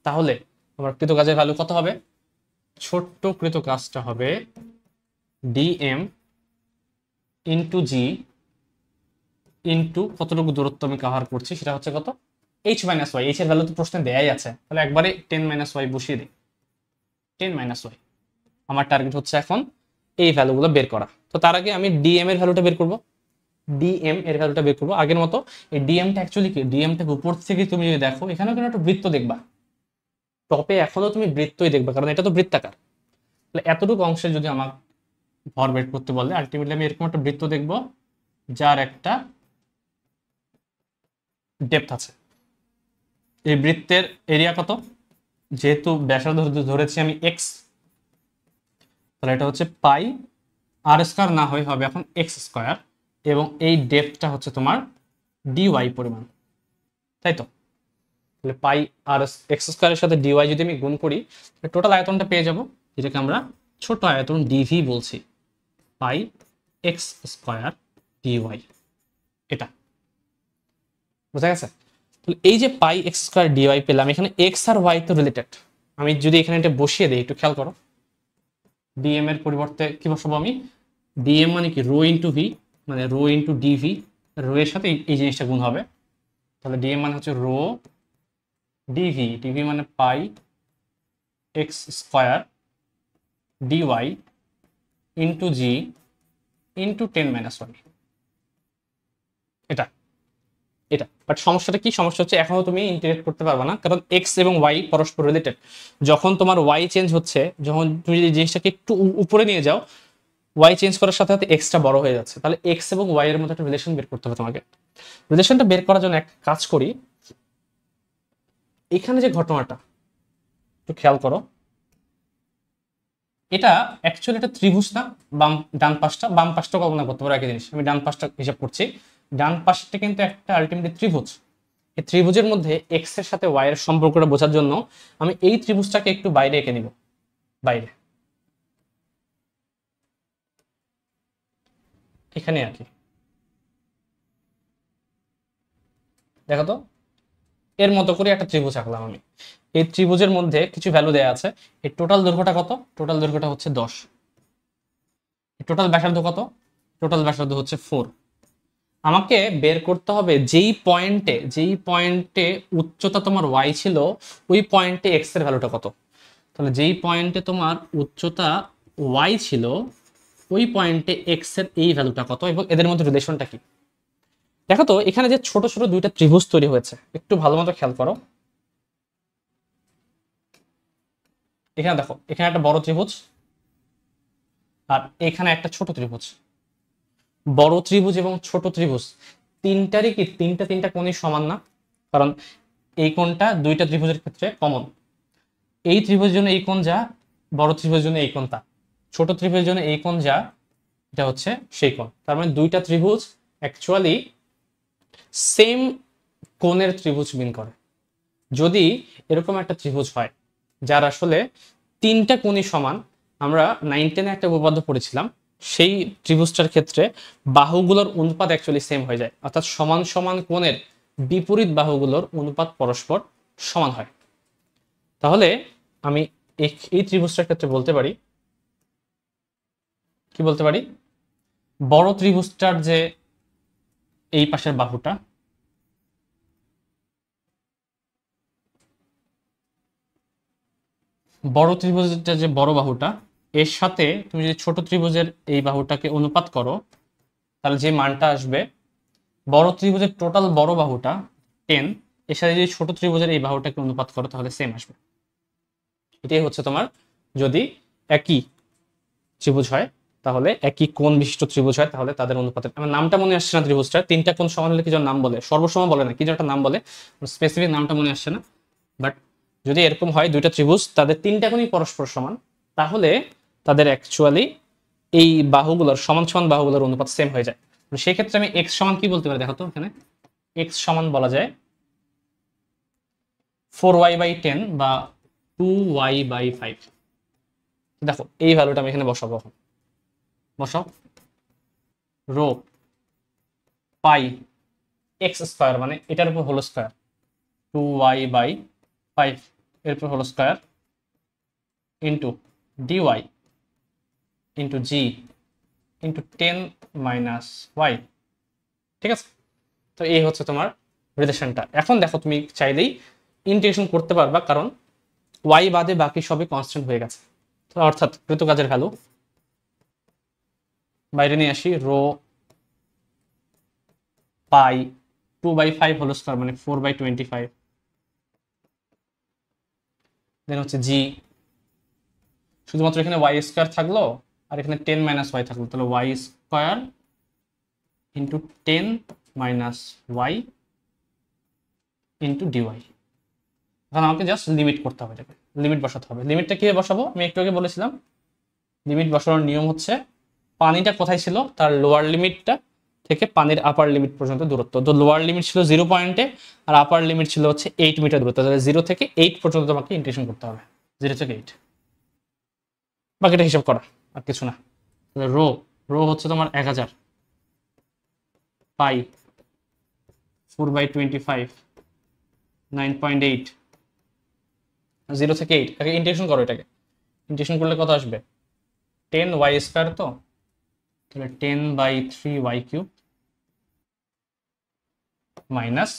S1: তাহলে আমার কৃত কাজের ভ্যালু কত হবে, ছোট্ট কৃত কাজটা হবে ডিএম ইন্টু জি ইন্টু কতটুকু দূরত্ব আমি কাভার করছি, সেটা হচ্ছে কত, এইচ মাইনাস ওয়াই। এইচ এর ভ্যালু তো প্রশ্নে দেয়াই আছে, তাহলে একবারে 10 মাইনাস ওয়াই বসিয়ে দিই, 10 মাইনাস ওয়াই। আমার টার্গেট হচ্ছে এখন এই ভ্যালুগুলো বের করা। তো তার আগে আমি ডিএম এর ভ্যালুটা বের করব, ডিএম এর ভ্যালুটা বের করবো আগের মতো। এই ডিএমটা অ্যাকচুয়ালি কি, ডিএমটা উপর থেকে তুমি যদি দেখো এখানেও কিন্তু একটা বৃত্ত দেখবা, টপে এখনো তুমি বৃত্তই দেখবা, কারণ এটা তো বৃত্তাকার। তাহলে এতটুকু অংশে যদি আমার ভর বের করতে বলে, আলটিমেটলি আমি এরকম একটা বৃত্ত দেখব যার একটা ডেপথ আছে। এই বৃত্তের এরিয়া কত, যেহেতু ব্যাসার্ধ ধরেছি আমি এক্স, তাহলে এটা হচ্ছে পাই আর স্কয়ার না হয়ে হবে এখন এক্স স্কয়ার, এবং এই ডেপথটা হচ্ছে তোমার ডিওয়াই পরিমাণ, তাই তো। তাহলে পাই আর এক্স স্কয়ারের সাথে ডিওয়াই যদি আমি গুণ করি, টোটাল আয়তনটা পেয়ে যাব, যেটাকে আমরা ছোট আয়তন ডিভি বলছি, পাই এক্স স্কয়ার ডিওয়াই। এটা বোঝা গেছে। তাহলে এই যে পাই এক্স স্কয়ার ডিওয়াই পেলাম, এখানে এক্স আর ওয়াই তো রিলেটেড, আমি যদি এখানে এটা বসিয়ে দিই, একটু খেয়াল করো, ডিএম এর পরিবর্তে কি বসাবো আমি, ডিএম মানে কি রো ইন্টু ভি, মানে রো ইন্টু ডিভি, রো এর সাথে এই জিনিসটা গুণ হবে। তাহলে ডিএম মানে হচ্ছে রো ডিভি, ডিভি মানে পাই x square dy into g into 10 minus Y. এটা এটা বাট সমস্যাটা কি, সমস্যা হচ্ছে এখনো তুমি ইন্টিগ্রেট করতে পারবে না, কারণ এক্স এবং ওয়াই পরস্পর রিলেটেড। যখন তোমার ওয়াই চেঞ্জ হচ্ছে, যখন তুমি যদি জিনিসটাকে একটু উপরে নিয়ে যাও, ওয়াই চেঞ্জ করার সাথে সাথে এক্সটা বড় হয়ে যাচ্ছে, তাহলে এক্স এবং ওয়াই এর মধ্যে একটা রিলেশন বের করতে হবে তোমাকে। রিলেশনটা বের করার জন্য এক কাজ করি, এখানে যে ঘটনাটা একটু খেয়াল করো, এটা অ্যাকচুয়ালি একটা ত্রিভুজ না, ডান পাশটা বাম পাশটা কল্পনা করতে পারো একই জিনিস। আমি ডান পাশটা হিসাব করছি, ডান পাশটা কিন্তু একটা আলটিমেটলি ত্রিভুজ। এই ত্রিভুজের মধ্যে এক্স এর সাথে ওয়াই এর সম্পর্কটা বোঝার জন্য আমি এই ত্রিভুজটাকে একটু বাইরে এঁকে নিব, বাইরে এখানে আর কি। দেখো তো, এর মতো করে একটা ত্রিভুজ আঁকলাম আমি। এই ত্রিভুজের মধ্যে কিছু ভ্যালু দেওয়া আছে। এই টোটাল দৈর্ঘ্যটা কত, টোটাল দৈর্ঘ্যটা হচ্ছে 10। টোটাল ব্যাসার্ধ কত, টোটাল ব্যাসার্ধ হচ্ছে 4। আমাকে বের করতে হবে যেই পয়েন্টে উচ্চতা তোমার ওয়াই ছিল, ওই পয়েন্টে এক্স এর ভ্যালুটা কত। তাহলে যেই পয়েন্টে তোমার উচ্চতা ওয়াই ছিল, ওই পয়েন্টে এক্স এর এই ভ্যালুটা কত, এবং এদের মধ্যে রিলেশনটা কি। দেখো তো এখানে যে ছোট ছোট দুইটা ত্রিভুজ তৈরি হয়েছে, একটু ভালো মতো খেয়াল করো। এখানে দেখো, এখানে একটা বড় ত্রিভুজ আর এখানে একটা ছোট ত্রিভুজ। বড় ত্রিভুজ এবং ছোট ত্রিভুজ তিনটারই কি তিনটা কোণই সমান না, কারণ এই কোণটা দুইটা ত্রিভুজের ক্ষেত্রে কমন। এই ত্রিভুজের জন্য এই কোণ যা, বড় ত্রিভুজের জন্য এই কোণ তা, ছোট ত্রিভুজের জন্য এই কোণ যা, এটা হচ্ছে সেই কোণ। তার মানে দুইটা ত্রিভুজ অ্যাকচুয়ালি সেম কোণের ত্রিভুজ মিন করে। যদি এরকম একটা ত্রিভুজ হয় যার আসলে তিনটা কোণই সমান, আমরা 9-10 একটা উপপাদ্য পড়েছিলাম, সেই ত্রিভুজটার ক্ষেত্রে বাহুগুলোর অনুপাত অ্যাকচুয়ালি সেম হয়ে যায়, অর্থাৎ সমান সমান কোণের বিপরীত বাহুগুলোর অনুপাত পরস্পর সমান হয়। তাহলে আমি এই ত্রিভুজটার ক্ষেত্রে বলতে পারি কি বলতে পারি, বড় ত্রিভুজটার যে এই পাশের বাহুটা, বড় ত্রিভুজের যে বড় বাহুটা, এর সাথে তুমি যদি ছোট ত্রিভুজের এই বাহুটাকে অনুপাত করো, তাহলে যে মানটা আসবে, বড় ত্রিভুজের টোটাল বড় বাহুটা 10, এর সাথে যদি ছোট ত্রিভুজের এই বাহুটাকে অনুপাত করো তাহলে সেম আসবে। এটাই হচ্ছে তোমার, যদি একই ত্রিভুজ হয়, তাহলে একই কোণ বিশিষ্ট ত্রিভুজ হয়, তাহলে তাদের অনুপাতের, আমার নামটা মনে আসছে না ত্রিভুজটা, তিনটা কোণ সমান হলে কি যেন নাম বলে, সর্বসম বলে না, কি যেন একটা নাম বলে, স্পেসিফিক নামটা মনে আসছে না। বাট যদি এরকম হয় দুইটা ত্রিভুজ তাদের তিনটা কোণই পরস্পর সমান, তাহলে তাদের অ্যাকচুয়ালি এই বাহুগুলোর সমান সমান বাহুগুলোর অনুপাত সেম হয়ে যায়। সেই ক্ষেত্রে আমি এক্স সমান কি বলতে পারি দেখো তো, এখানে এক্স সমান বলা যায় 4y/10 বা 2y/5। দেখো এই ভ্যালুটা আমি এখানে বসাবো, বসাও, রো পাই এক্স স্কোয়ার মানে এটার উপর হোল স্কোয়ার, 2y/5 এর উপর whole square into d y into g into 10 minus Y. ঠিক আছে, তো এই হচ্ছে তোমার রিলেশনটা। এখন দেখো তুমি চাইলেই ইন্টিগ্রেশন করতে পারবা, কারণ ওয়াই বাদে বাকি সবই কনস্ট্যান্ট হয়ে গেছে। তো অর্থাৎ কৃত কাজের ভ্যালু বাইরে নিয়ে আসি, রো পাই 2/5 হোল স্কোয়ার মানে 4/25, দেন হচ্ছে জি, শুধুমাত্র এখানে ওয়াই স্কোয়ার থাকলো আর এখানে 10 মাইনাস ওয়াই থাকলো, তাহলে Y square into 10 minus Y into dy. এখন আমাকে জাস্ট লিমিট করতে হবে, এটাকে লিমিট বসাতে হবে। লিমিটটা কিভাবে বসাবো, আমি একটু আগে বলেছিলাম, লিমিট বসানোর নিয়ম হচ্ছে পানিটা কোথায় ছিল তার লোয়ার লিমিটটা থেকে পানির আপার লিমিট পর্যন্ত দূরত্ব, তো লোয়ার লিমিট ছিল 0 পয়েন্টে আর আপার লিমিট ছিল হচ্ছে 8 মিটার দূরত্ব, তাহলে 0 থেকে 8 পর্যন্ত তোমাকে ইন্টিগ্রেশন করতে হবে, 0 থেকে 8, বাকিটা হিসাব করা আর কিছু না। রো রো হচ্ছে তোমার 1000 পাই 4/25 9.8, 0 থেকে 8, আগে ইন্টিগ্রেশন করো, এটাকে ইন্টিগ্রেশন করলে কত আসবে, 10y স্কোয়ার, তো তাহলে 10/3y³ মাইনাস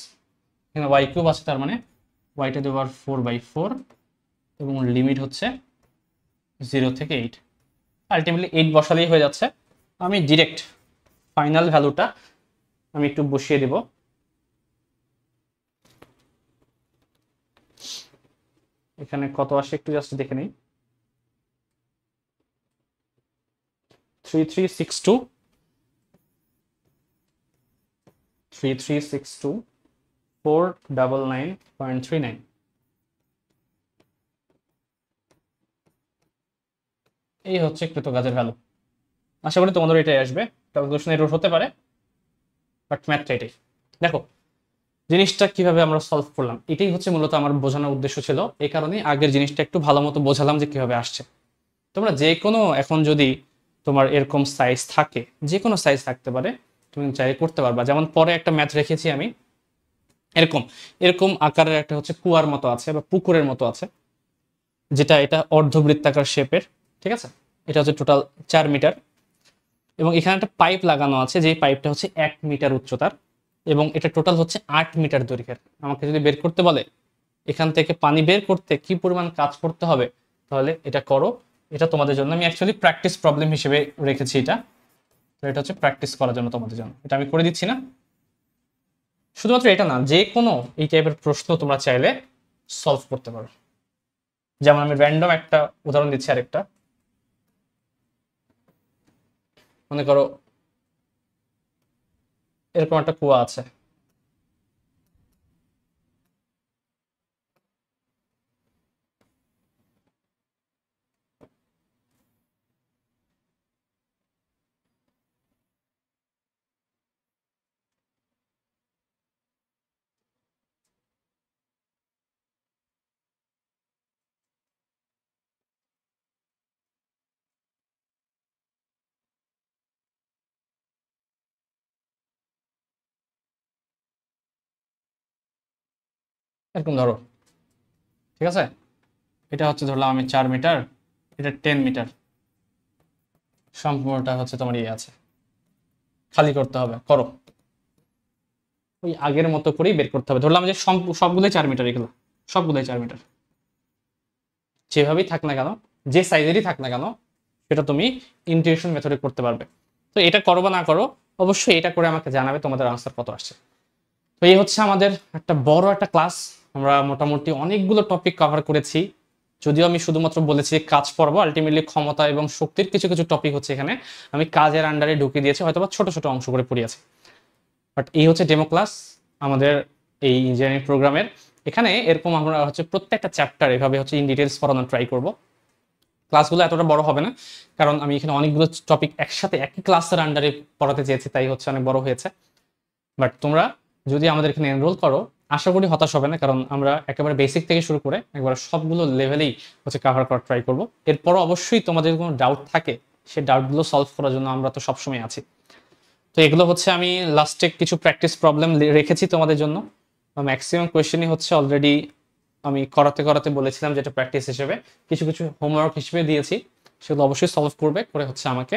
S1: এখানে y³ আছে, তার মানে ওয়াইটা দেওয়ার 4/4 এবং লিমিট হচ্ছে 0 থেকে 8, আলটিমেটলি 8 বসালেই হয়ে যাচ্ছে। আমি ডিরেক্ট ফাইনাল ভ্যালুটা আমি একটু বসিয়ে দেব, এখানে কত আসে একটু জাস্ট দেখে নিই, 3362 499.39। এই হচ্ছে কৃতকাজের ভ্যালু। আশা করি তোমাদের এটাই আসবে, ক্যালকুলেশন এরর হতে পারে, বাট ম্যাথটা এটাই। দেখো জিনিসটা কিভাবে আমরা সলভ করলাম, এটাই হচ্ছে মূলত আমার বোঝানোর উদ্দেশ্য ছিল, এই কারণেই আগের জিনিসটা একটু ভালো মতো বোঝালাম যে কিভাবে আসছে। তোমরা যে কোনো, এখন যদি তোমার এরকম সাইজ থাকে, যে কোনো সাইজ থাকতে পারে, তুমি চাইলে করতে পারবা। যেমন পরে একটা ম্যাথ রেখেছি আমি, এরকম এরকম আকারের একটা হচ্ছে কুয়ার মতো আছে বা পুকুরের মতো আছে, যেটা এটা অর্ধবৃত্তাকার শেপের, ঠিক আছে, এটা হচ্ছে টোটাল 4 মিটার, এবং এখানে একটা পাইপ লাগানো আছে, যে পাইপটা হচ্ছে 1 মিটার উচ্চতার, এবং এটা টোটাল হচ্ছে 8 মিটার দৈর্ঘ্যের। আমাকে যদি বের করতে বলে এখান থেকে পানি বের করতে কি পরিমাণ কাজ করতে হবে, তাহলে এটা করো। এটা তোমাদের জন্য আমি অ্যাকচুয়ালি প্র্যাকটিস প্রবলেম হিসেবে রেখেছি এটা, তো এটা হচ্ছে প্র্যাকটিস করার জন্য তোমাদের জন্য, এটা আমি করে দিচ্ছি না। শুধুমাত্র এটা না, যে কোনো এই টাইপের প্রশ্ন তোমরা চাইলে সলভ করতে পারো। যেমন আমি র্যান্ডম একটা উদাহরণ দিচ্ছি, আরেকটা মনে করো এরকম একটা কুয়া আছে, এরকম ধরো, ঠিক আছে, এটা হচ্ছে ধরলাম আমি 4 মিটার, এটা 10 মিটার, সম্পূর্ণটা হচ্ছে তোমার ইয়ে আছে, খালি করতে হবে, করো। ওই আগের মতো করেই বের করতে হবে। ধরলাম যে সবগুলোই 4 মিটার, এগুলো সবগুলোই 4 মিটার, যেভাবেই থাক না কেন, যে সাইজেরই থাক না কেন, সেটা তুমি ইন্টিগ্রেশন মেথডে করতে পারবে। তো এটা করো বা না করো, অবশ্যই এটা করে আমাকে জানাবে তোমাদের আনসার কত আসছে। তো এই হচ্ছে আমাদের একটা বড় একটা ক্লাস। আমরা মোটামুটি অনেকগুলো টপিক কভার করেছি, যদিও আমি শুধুমাত্র বলেছি কাজ পর্ব, আলটিমেটলি ক্ষমতা এবং শক্তির কিছু কিছু টপিক হচ্ছে এখানে আমি কাজের আন্ডারে ঢুকিয়ে দিয়েছি, হয়তো বা ছোট ছোট অংশ করে পড়িয়েছি। বাট এই হচ্ছে ডেমো ক্লাস আমাদের এই ইঞ্জিনিয়ারিং প্রোগ্রামের। এখানে এরকম আমরা হচ্ছে প্রত্যেকটা চ্যাপ্টার এভাবে হচ্ছে ইন ডিটেলস পড়ানোর ট্রাই করব। ক্লাসগুলো এতটা বড় হবে না, কারণ আমি এখানে অনেকগুলো টপিক একসাথে একই ক্লাসের আন্ডারে পড়াতে চেয়েছি, তাই হচ্ছে অনেক বড় হয়েছে। বাট তোমরা যদি আমাদের এখানে এনরোল করো, আশা করি হতাশ হবে না, কারণ আমরা একেবারে বেসিক থেকে শুরু করে একবারে সবগুলো লেভেলেই হচ্ছে কভার করার ট্রাই করব। এরপরও অবশ্যই তোমাদের কোনো ডাউট থাকে, সেই ডাউটগুলো সলভ করার জন্য আমরা তো সবসময় আছি। তো এগুলো হচ্ছে আমি লাস্টে কিছু প্র্যাকটিস প্রবলেম রেখেছি তোমাদের জন্য। ম্যাক্সিমাম কোয়েশ্চেনই হচ্ছে অলরেডি আমি করাতে করাতে বলেছিলাম, যেটা প্র্যাকটিস হিসেবে কিছু কিছু হোমওয়ার্ক হিসেবে দিয়েছি, সেগুলো অবশ্যই সলভ করবে, করে হচ্ছে আমাকে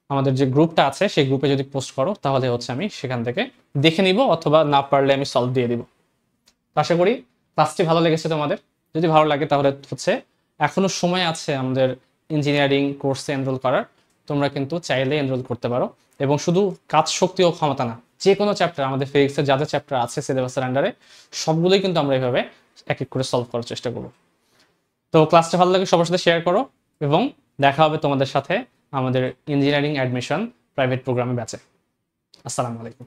S1: আমাদের যে গ্রুপটা আছে সেই গ্রুপে যদি পোস্ট করো, তাহলে হচ্ছে আমি সেখান থেকে দেখে নিব, অথবা না পারলে আমি সলভ দিয়ে দিব। আশা করি ক্লাসটি ভালো লেগেছে তোমাদের। যদি ভালো লাগে তাহলে হচ্ছে এখনো সময় আছে আমাদের ইঞ্জিনিয়ারিং কোর্সে এনরোল করার, তোমরা কিন্তু চাইলে এনরোল করতে পারো। এবং শুধু কাজ, শক্তি ও ক্ষমতা না, যে কোনো চ্যাপ্টার, আমাদের ফিজিক্সের যা যা চ্যাপ্টার আছে সিলেবাসের আন্ডারে, সবগুলোই কিন্তু আমরা এইভাবে এক এক করে সলভ করার চেষ্টা করব। তো ক্লাসটা ভালো লাগে সবার সাথে শেয়ার করো, এবং দেখা হবে তোমাদের সাথে আমাদের ইঞ্জিনিয়ারিং অ্যাডমিশন প্রাইভেট প্রোগ্রামে ব্যাচে। আসসালামু আলাইকুম।